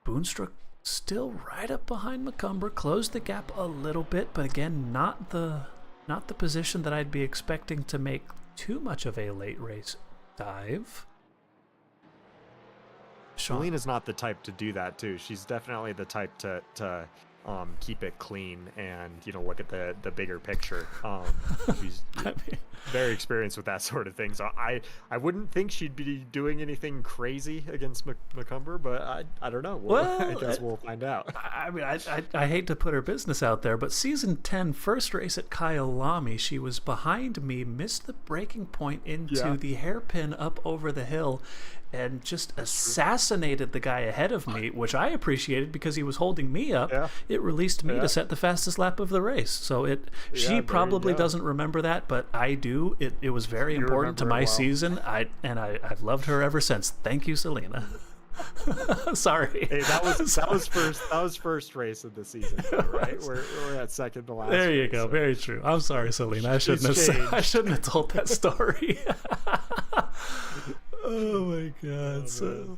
Boonstra still right up behind McCumber. Closed the gap a little bit, but again, not the position that I'd be expecting to make too much of a late race dive. Selena's not the type to do that too. She's definitely the type to keep it clean and look at the bigger picture. She's very experienced with that sort of thing. So I wouldn't think she'd be doing anything crazy against McCumber, but I don't know. Well, I guess we'll find out. I mean, I hate to put her business out there, but season 10 first race at Kyalami, she was behind me, missed the braking point into the hairpin up over the hill, and just assassinated the guy ahead of me, which I appreciated because he was holding me up. Yeah. It released me to set the fastest lap of the race. So she probably doesn't remember that, but I do. It was very important to my season. I've loved her ever since. Thank you, Selena. Sorry. Hey, that was first race of the season, right? We're at second to last. There you go. So. Very true. I'm sorry, Selena. I shouldn't have told that story. Oh my god. So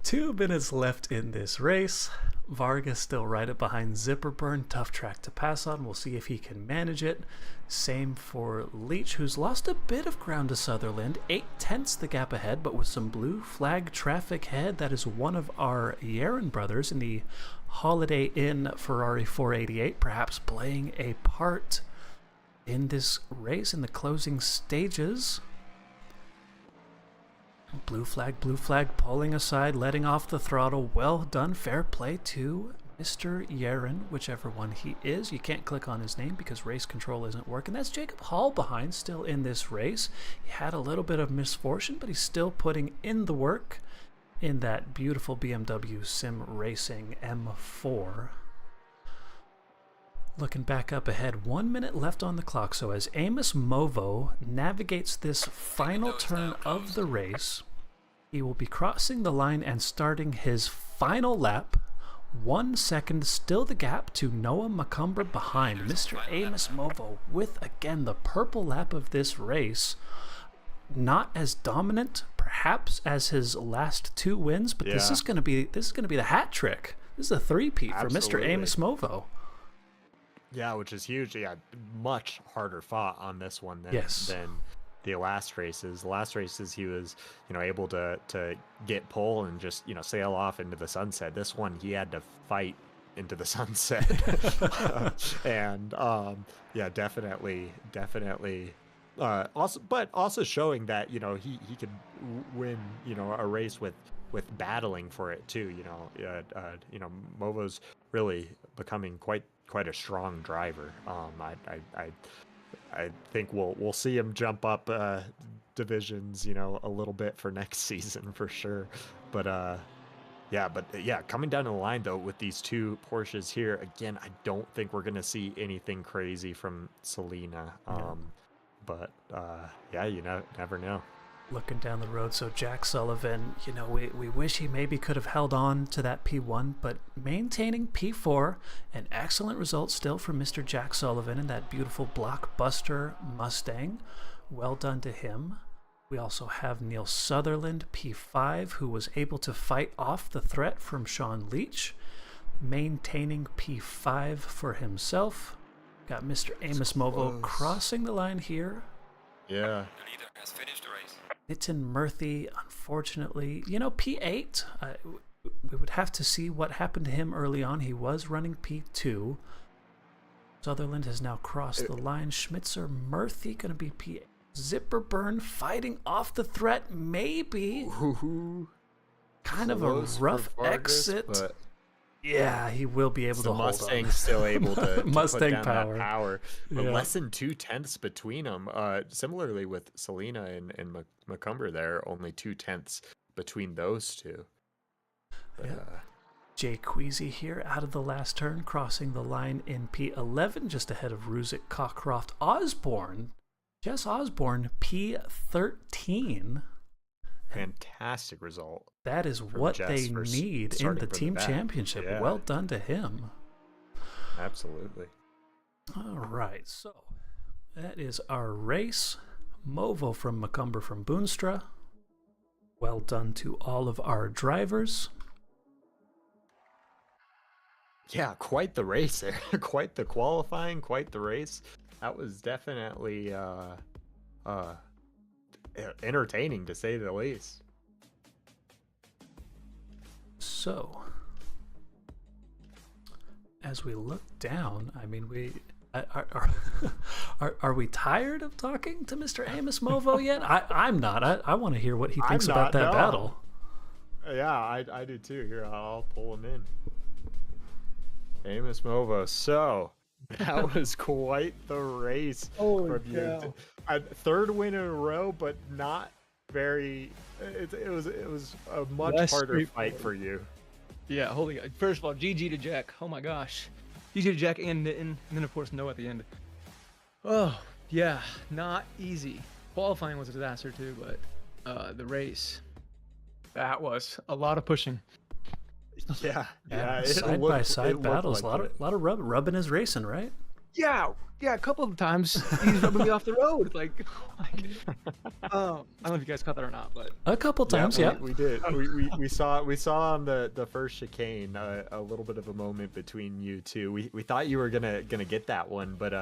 2 minutes left in this race. Vargas still right up behind Zipperburn. Tough track to pass on. We'll see if he can manage it. Same for Leach, who's lost a bit of ground to Sutherland. 8/10 the gap ahead, but with some blue flag traffic ahead. That is one of our Yaron brothers in the Holiday Inn Ferrari 488, perhaps playing a part in this race in the closing stages. Blue flag, pulling aside, letting off the throttle. Well done, fair play to Mr. Yaron, whichever one he is. You can't click on his name because race control isn't working. That's Jacob Hall behind, still in this race. He had a little bit of misfortune, but he's still putting in the work in that beautiful BMW Sim Racing M4. Looking back up ahead, 1 minute left on the clock. So as Amos Movo navigates this final turn of the race, he will be crossing the line and starting his final lap. 1 second, still the gap to Noah McCumber behind. Mr. Amos Movo with, again, the purple lap of this race. Not as dominant, perhaps, as his last 2 wins, but this is going to be the hat trick. This is a three-peat for Mr. Amos Movo. Yeah, which is huge. Yeah, much harder fought on this one than the last races. The last races he was, able to get pole and just, sail off into the sunset. This one he had to fight into the sunset. And yeah, definitely also showing that, he could win, a race with battling for it too. Movo's really becoming quite a strong driver. I think we'll see him jump up divisions, a little bit for next season for sure. But coming down the line though with these 2 Porsches here, again, I don't think we're gonna see anything crazy from Selena. But you never know. Looking down the road, so Jack Sullivan, we wish he maybe could have held on to that P1, but maintaining P4, an excellent result still from Mr. Jack Sullivan in that beautiful blockbuster Mustang. Well done to him. We also have Neil Sutherland, P5, who was able to fight off the threat from Sean Leach, maintaining P5 for himself. Got Mr. Amos Movo crossing the line here. Yeah. The leader has finished the race. Nitin Murthy, unfortunately, P8, we would have to see what happened to him early on. He was running P2. Sutherland has now crossed the line. Schmitzer, Murthy going to be P8. Zipperburn fighting off the threat, maybe. Kind of a rough exit. But yeah, he will be able to hold Mustang's on. Still able to Mustang put down power. That power. But Yeah. less than 2/10 between them. Similarly with Selena and McCumber there, only 2/10 between those two. But, Jay Queasy here out of the last turn, crossing the line in P11, just ahead of Ruzick, Cockcroft, Osborne. Jess Osborne, P13. fantastic result. That is what Jess they for need in starting the from the team back. championship. Yeah. Well done to him. Absolutely. All right, so that is our race. Movo from McCumber from Boonstra. Well done to all of our drivers. Yeah, quite the race there. Quite the qualifying, quite the race. That was definitely entertaining to say the least. So, as we look down, I mean, are we tired of talking to Mr. Amos Movo yet? I'm not. I want to hear what he thinks about that battle. Yeah, I do too. Here, I'll pull him in. Amos Movo. So, that was quite the race from you. A third win in a row, but not very. It was a much Less harder fight for you. Yeah, holy. First of all, GG to Jack. Oh my gosh. GG to Jack and Nitin, and then of course Noah at the end. Oh, yeah, not easy. Qualifying was a disaster too, but the race, that was a lot of pushing. Yeah. Side by side battles, a lot of rubbing is racing, right? Yeah, a couple of times he's rubbing me off the road. Like I don't know if you guys caught that or not, but A couple times, yeah. We did. We saw on the first chicane a little bit of a moment between you two. We thought you were gonna get that one, but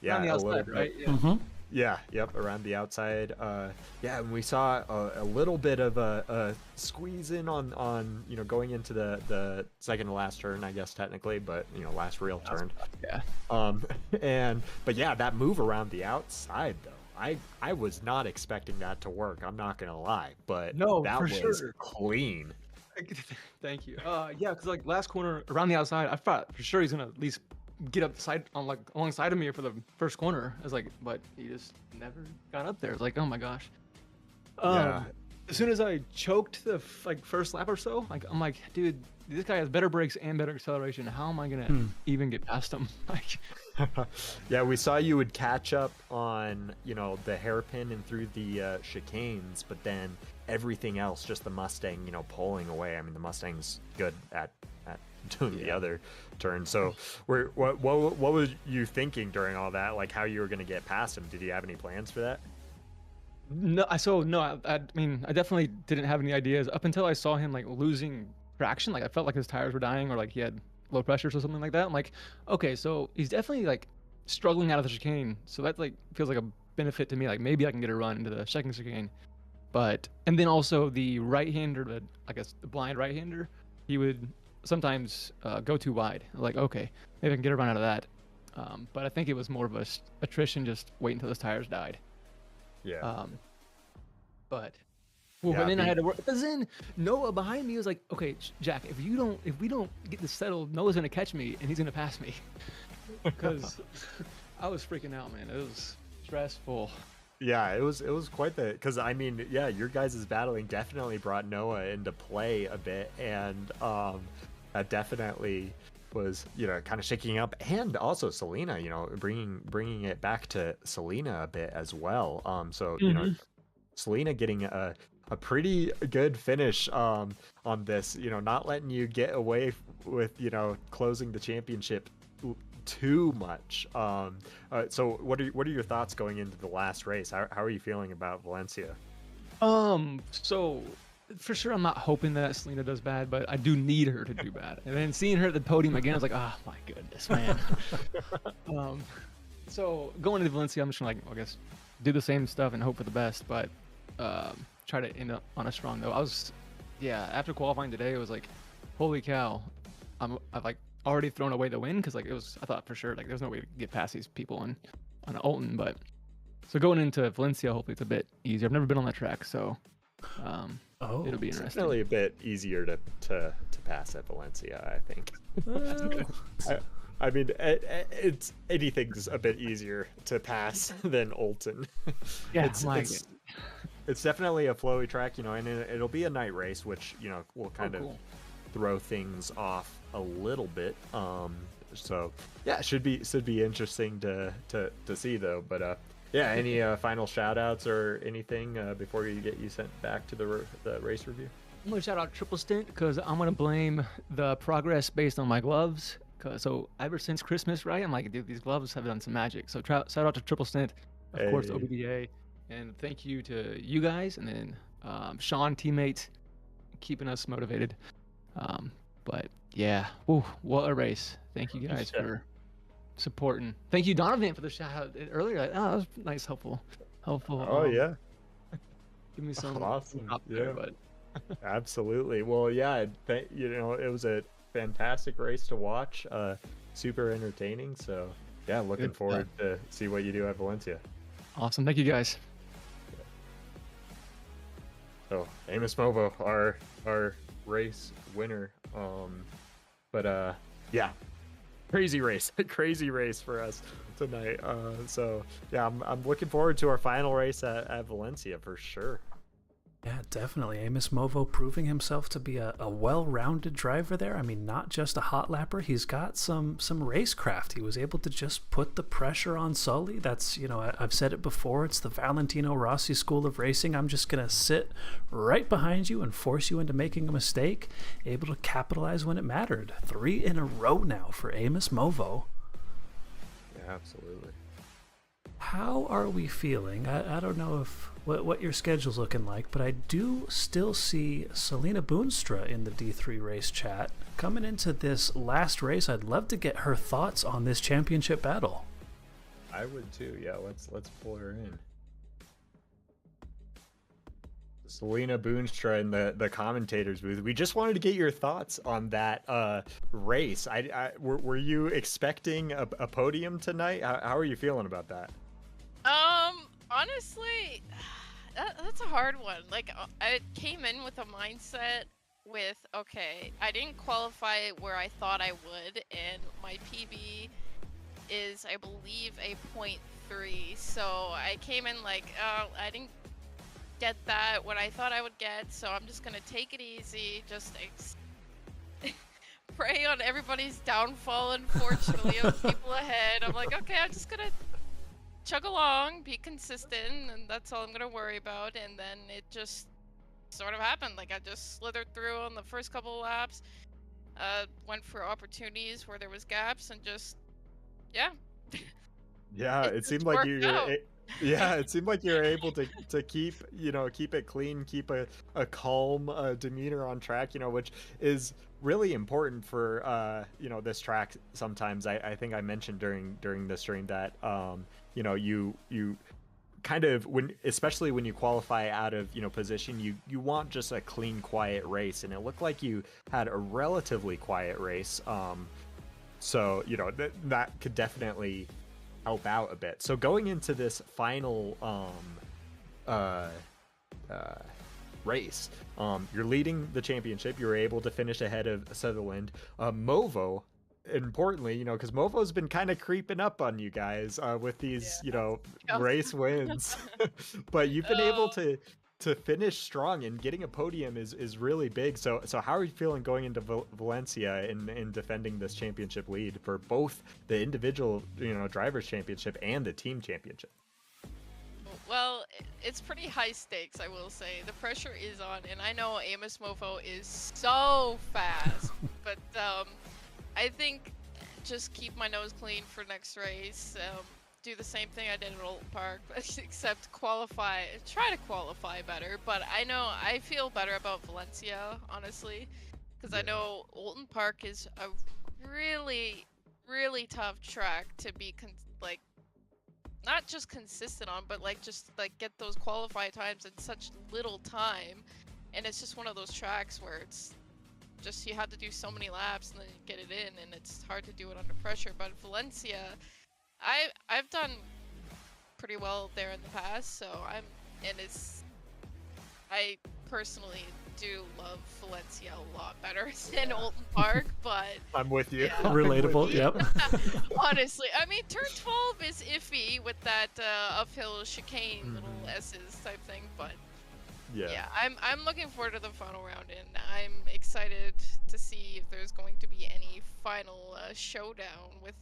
yeah, on the a outside, little bit. right? Yeah. Mm-hmm. Yeah, yep, around the outside. Yeah, and we saw a little bit of a squeeze in on going into the second to last turn, I guess technically, but last real turn. Yeah. But yeah, that move around the outside though, I was not expecting that to work. I'm not gonna lie, but No, that for was sure. clean. Thank you. Yeah, because like last corner around the outside, I thought for sure he's gonna at least get up the side on like alongside of me for the first corner. I was like, but he just never got up there. I was like, oh my gosh. Yeah. As soon as I choked the first lap or so, I'm like, dude, this guy has better brakes and better acceleration. How am I gonna even get past him? Like, yeah, we saw you would catch up on the hairpin and through the chicanes, but then everything else, just the Mustang, pulling away. I mean, the Mustang's good at doing the other turn. So, what were you thinking during all that? Like how you were gonna get past him? Did you have any plans for that? no, I mean, I definitely didn't have any ideas up until I saw him like losing traction. Like I felt like his tires were dying, or like he had low pressures or something like that. I'm like, okay, so he's definitely like struggling out of the chicane. So that like feels like a benefit to me. Like maybe I can get a run into the second chicane. And then also the right-hander, the blind right-hander, he would sometimes go too wide. Like, okay, maybe I can get a run out of that. But I think it was more of a attrition, just wait until his tires died. Yeah. But Yeah, then I had to work. But then Noah behind me was like, okay, Jack, if we don't get this settled, Noah's gonna catch me and he's gonna pass me. Because I was freaking out, man. It was stressful. Yeah, it was quite because I mean, yeah, your guys' battling definitely brought Noah into play a bit, and that definitely was kind of shaking up, and also Selena, bringing it back to Selena a bit as well. So Selena getting a pretty good finish on this, not letting you get away with closing the championship too much. So what are your thoughts going into the last race? How are you feeling about Valencia? So for sure I'm not hoping that Selena does bad, but I do need her to do bad. And then seeing her at the podium again, I was like, oh my goodness, man. So going into Valencia, I'm just gonna I guess do the same stuff and hope for the best, but try to end up on a strong note. After qualifying today, it was like, holy cow, I've already thrown away the win, because I thought for sure there's no way to get past these people on Oulton. But so going into Valencia, hopefully it's a bit easier. I've never been on that track, so it'll be interesting. Definitely a bit easier to pass at Valencia, I think. I mean, anything's a bit easier to pass than Oulton. Yeah, it's definitely a flowy track, and it'll be a night race, which will kind of throw things off a little bit. So yeah, it should be interesting to see though. But yeah, any final shout outs or anything before you get sent back to the race review? I'm gonna shout out Triple Stint, because I'm gonna blame the progress based on my gloves. So ever since Christmas, right, I'm like, dude, these gloves have done some magic. So shout out to Triple Stint, of course, OBDA, and thank you to you guys, and then Sean, teammate, keeping us motivated. But yeah, what a race. Thank you guys for supporting. Thank you, Donovan, for the shout out earlier. Oh, that was nice, helpful. Oh yeah. Give me some awesome. up there, but absolutely. Well, yeah, it was a fantastic race to watch. Super entertaining. So yeah, looking forward to see what you do at Valencia. Awesome. Thank you guys. So Amos Movo, our race winner. But yeah, crazy race for us tonight. So yeah, I'm looking forward to our final race at Valencia for sure. Yeah, definitely. Amos Movo proving himself to be a well-rounded driver there. I mean, not just a hot lapper. He's got some racecraft. He was able to just put the pressure on Sully. That's, I've said it before. It's the Valentino Rossi school of racing. I'm just going to sit right behind you and force you into making a mistake. Able to capitalize when it mattered. 3 in a row now for Amos Movo. Absolutely. How are we feeling? I don't know if what your schedule's looking like, but I do still see Selena Boonstra in the D3 race chat. Coming into this last race, I'd love to get her thoughts on this championship battle. I would too. Yeah, let's pull her in. Selena Boonstra in the commentators booth. We just wanted to get your thoughts on that race. Were you expecting a podium tonight? How are you feeling about that? Honestly, that's a hard one. Like, I came in with a mindset with, okay, I didn't qualify where I thought I would, and my PB is, I believe, a 0.3. So I came in like, oh, I didn't get that what I thought I would get, so I'm just gonna take it easy, just pray on everybody's downfall, unfortunately, of people ahead. I'm like, okay, I'm just gonna chug along, be consistent, and that's all I'm gonna worry about. And then it just sort of happened. Like, I just slithered through on the first couple of laps, went for opportunities where there was gaps, and just, yeah. Yeah, it seemed like it seemed like you were able to keep it clean, keep a calm demeanor on track, which is really important for this track. Sometimes I think I mentioned during the stream that you kind of, especially when you qualify out of position, you want just a clean, quiet race, and it looked like you had a relatively quiet race. So that could definitely help out a bit. So going into this final race, you're leading the championship. You were able to finish ahead of Sutherland. Movo, importantly, because Movo's been kind of creeping up on you guys with these race wins. But you've been able to finish strong, and getting a podium is really big. So how are you feeling going into Valencia in defending this championship lead for both the individual drivers championship and the team championship? Well, it's pretty high stakes, I will say. The pressure is on, and I know Amos Mofo is so fast, but I think just keep my nose clean for next race. Do the same thing I did at Oulton Park, except try to qualify better. But I feel better about Valencia, honestly, because I know Oulton Park is a really, really tough track to be not just consistent on, but just get those qualify times in such little time. And it's just one of those tracks where it's just, you have to do so many laps and then get it in, and it's hard to do it under pressure. But Valencia, I've done pretty well there in the past, so I personally do love Valencia a lot better than Oulton Park, but I'm with you. Yeah. Relatable, yep. Honestly, I mean, turn 12 is iffy with that uphill chicane little S's type thing, but yeah, I'm looking forward to the final round, and I'm excited to see if there's going to be any final showdown with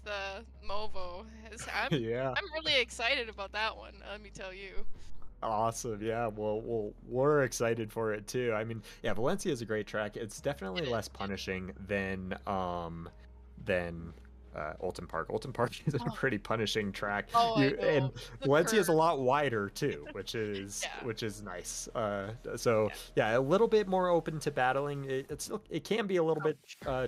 Movo. I'm really excited about that one, let me tell you. Awesome. Yeah, well, we're excited for it too. I mean, yeah, Valencia is a great track. It's definitely less punishing than Oulton Park. Oulton Park is a pretty punishing track. And Valencia is a lot wider too, which is nice. So a little bit more open to battling. It can be a little bit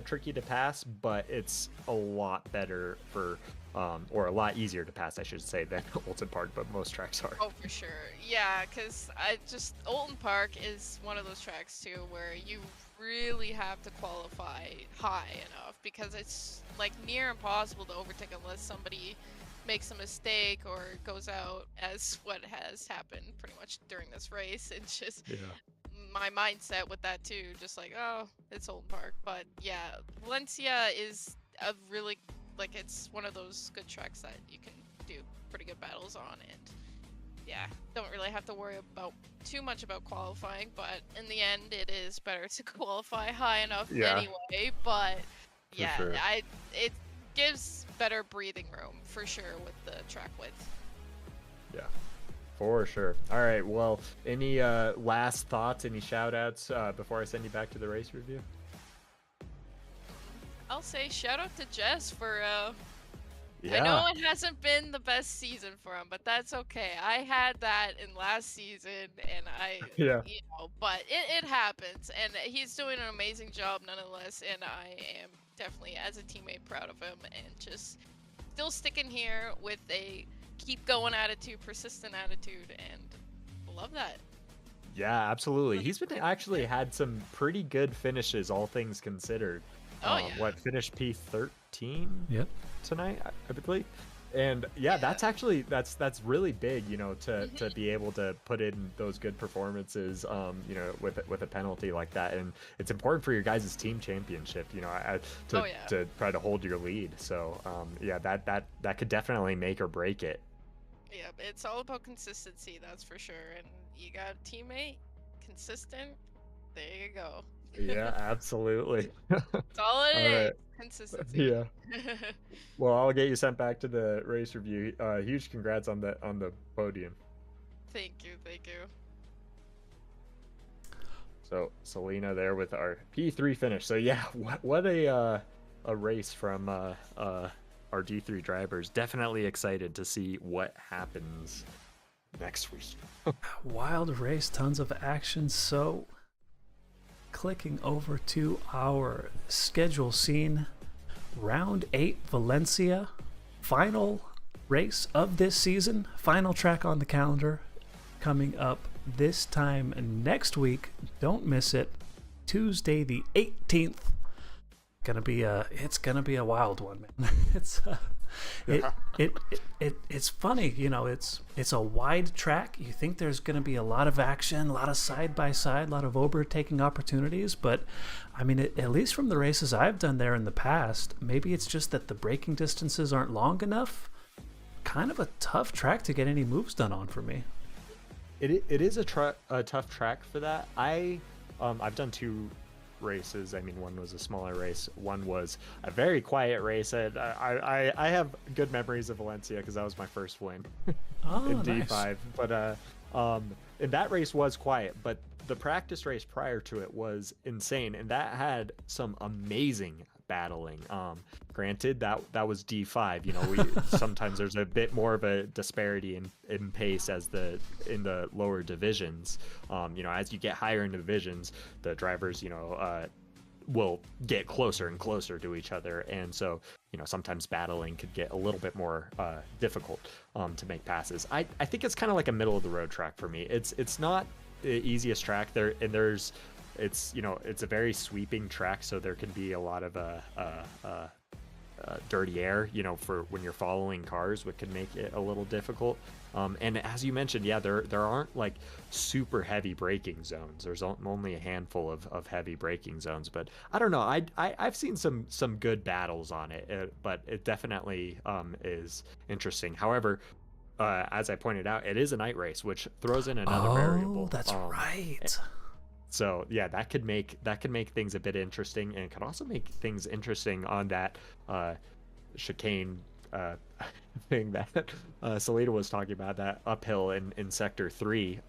tricky to pass, but it's a lot better for or a lot easier to pass, I should say, than Oulton Park, but most tracks are. Oh, for sure. Yeah, because Oulton Park is one of those tracks too where you really have to qualify high enough, because it's near impossible to overtake unless somebody makes a mistake or goes out, as what has happened pretty much during this race. It's just my mindset with that too, just it's Oulton Park. But yeah, Valencia is a really it's one of those good tracks that you can do pretty good battles on, and don't really have to worry too much about qualifying, but in the end it is better to qualify high enough anyway. But sure. It gives better breathing room for sure with the track width. Yeah, for sure. All right, well, any last thoughts, any shout outs before I send you back to the race review? I'll say shout out to Jess for Yeah. I know it hasn't been the best season for him, but that's okay. I had that in last season, and Yeah. but it happens, and he's doing an amazing job nonetheless, and I am definitely, as a teammate, proud of him, and just still sticking here with a keep going attitude, persistent attitude, and love that. Yeah, absolutely. He's been actually had some pretty good finishes, all things considered. Oh, yeah. What, finished P13 Yep. tonight, I believe. And yeah, that's actually that's really big, to be able to put in those good performances, with a penalty like that. And it's important for your guys' team championship, to try to hold your lead. So yeah, that could definitely make or break it. Yeah, it's all about consistency, that's for sure. And you got a teammate, consistent, there you go. Yeah, absolutely. That's all it is. Right. Consistency. Yeah. Well, I'll get you sent back to the race review. Huge congrats on the podium. Thank you. So Selena there with our P3 finish. So yeah, what a race from our D3 drivers. Definitely excited to see what happens next week. Wild race, tons of action. So clicking over to our schedule scene, round 8 Valencia, final race of this season, final track on the calendar, coming up this time next week. Don't miss it. Tuesday the 18th. It's gonna be a wild one, man. It's funny, it's a wide track. You think there's going to be a lot of action, a lot of side by side, a lot of overtaking opportunities, but I mean, at least from the races I've done there in the past, maybe it's just that the braking distances aren't long enough. Kind of a tough track to get any moves done on for me. It is a tough track for that. I've done 2 races. I mean, one was a smaller race, one was a very quiet race, and I have good memories of Valencia because that was my first win in D5. Nice. But and that race was quiet, but the practice race prior to it was insane, and that had some amazing battling. Granted, that was D5. Sometimes there's a bit more of a disparity in pace in the lower divisions. As you get higher in the divisions, the drivers will get closer and closer to each other, and so sometimes battling could get a little bit more difficult to make passes. I think it's kind of like a middle of the road track for me. It's not the easiest track there, and it's a very sweeping track, so there can be a lot of dirty air, for when you're following cars, which can make it a little difficult. And as you mentioned, yeah, there aren't like super heavy braking zones. There's only a handful of heavy braking zones, but I don't know. I've seen some good battles on it, but it definitely is interesting. However, as I pointed out, it is a night race, which throws in another variable. That's right. So yeah, that could make things a bit interesting, and could also make things interesting on that chicane thing that Salita was talking about, that uphill in sector 3.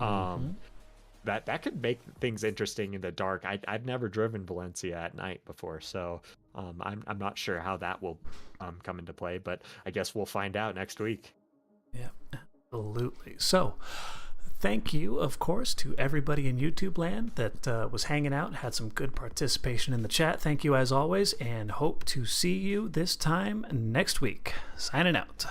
That could make things interesting in the dark. I've never driven Valencia at night before, so I'm not sure how that will come into play, but I guess we'll find out next week. Yeah, absolutely. So thank you, of course, to everybody in YouTube land that was hanging out and had some good participation in the chat. Thank you as always, and hope to see you this time next week. Signing out.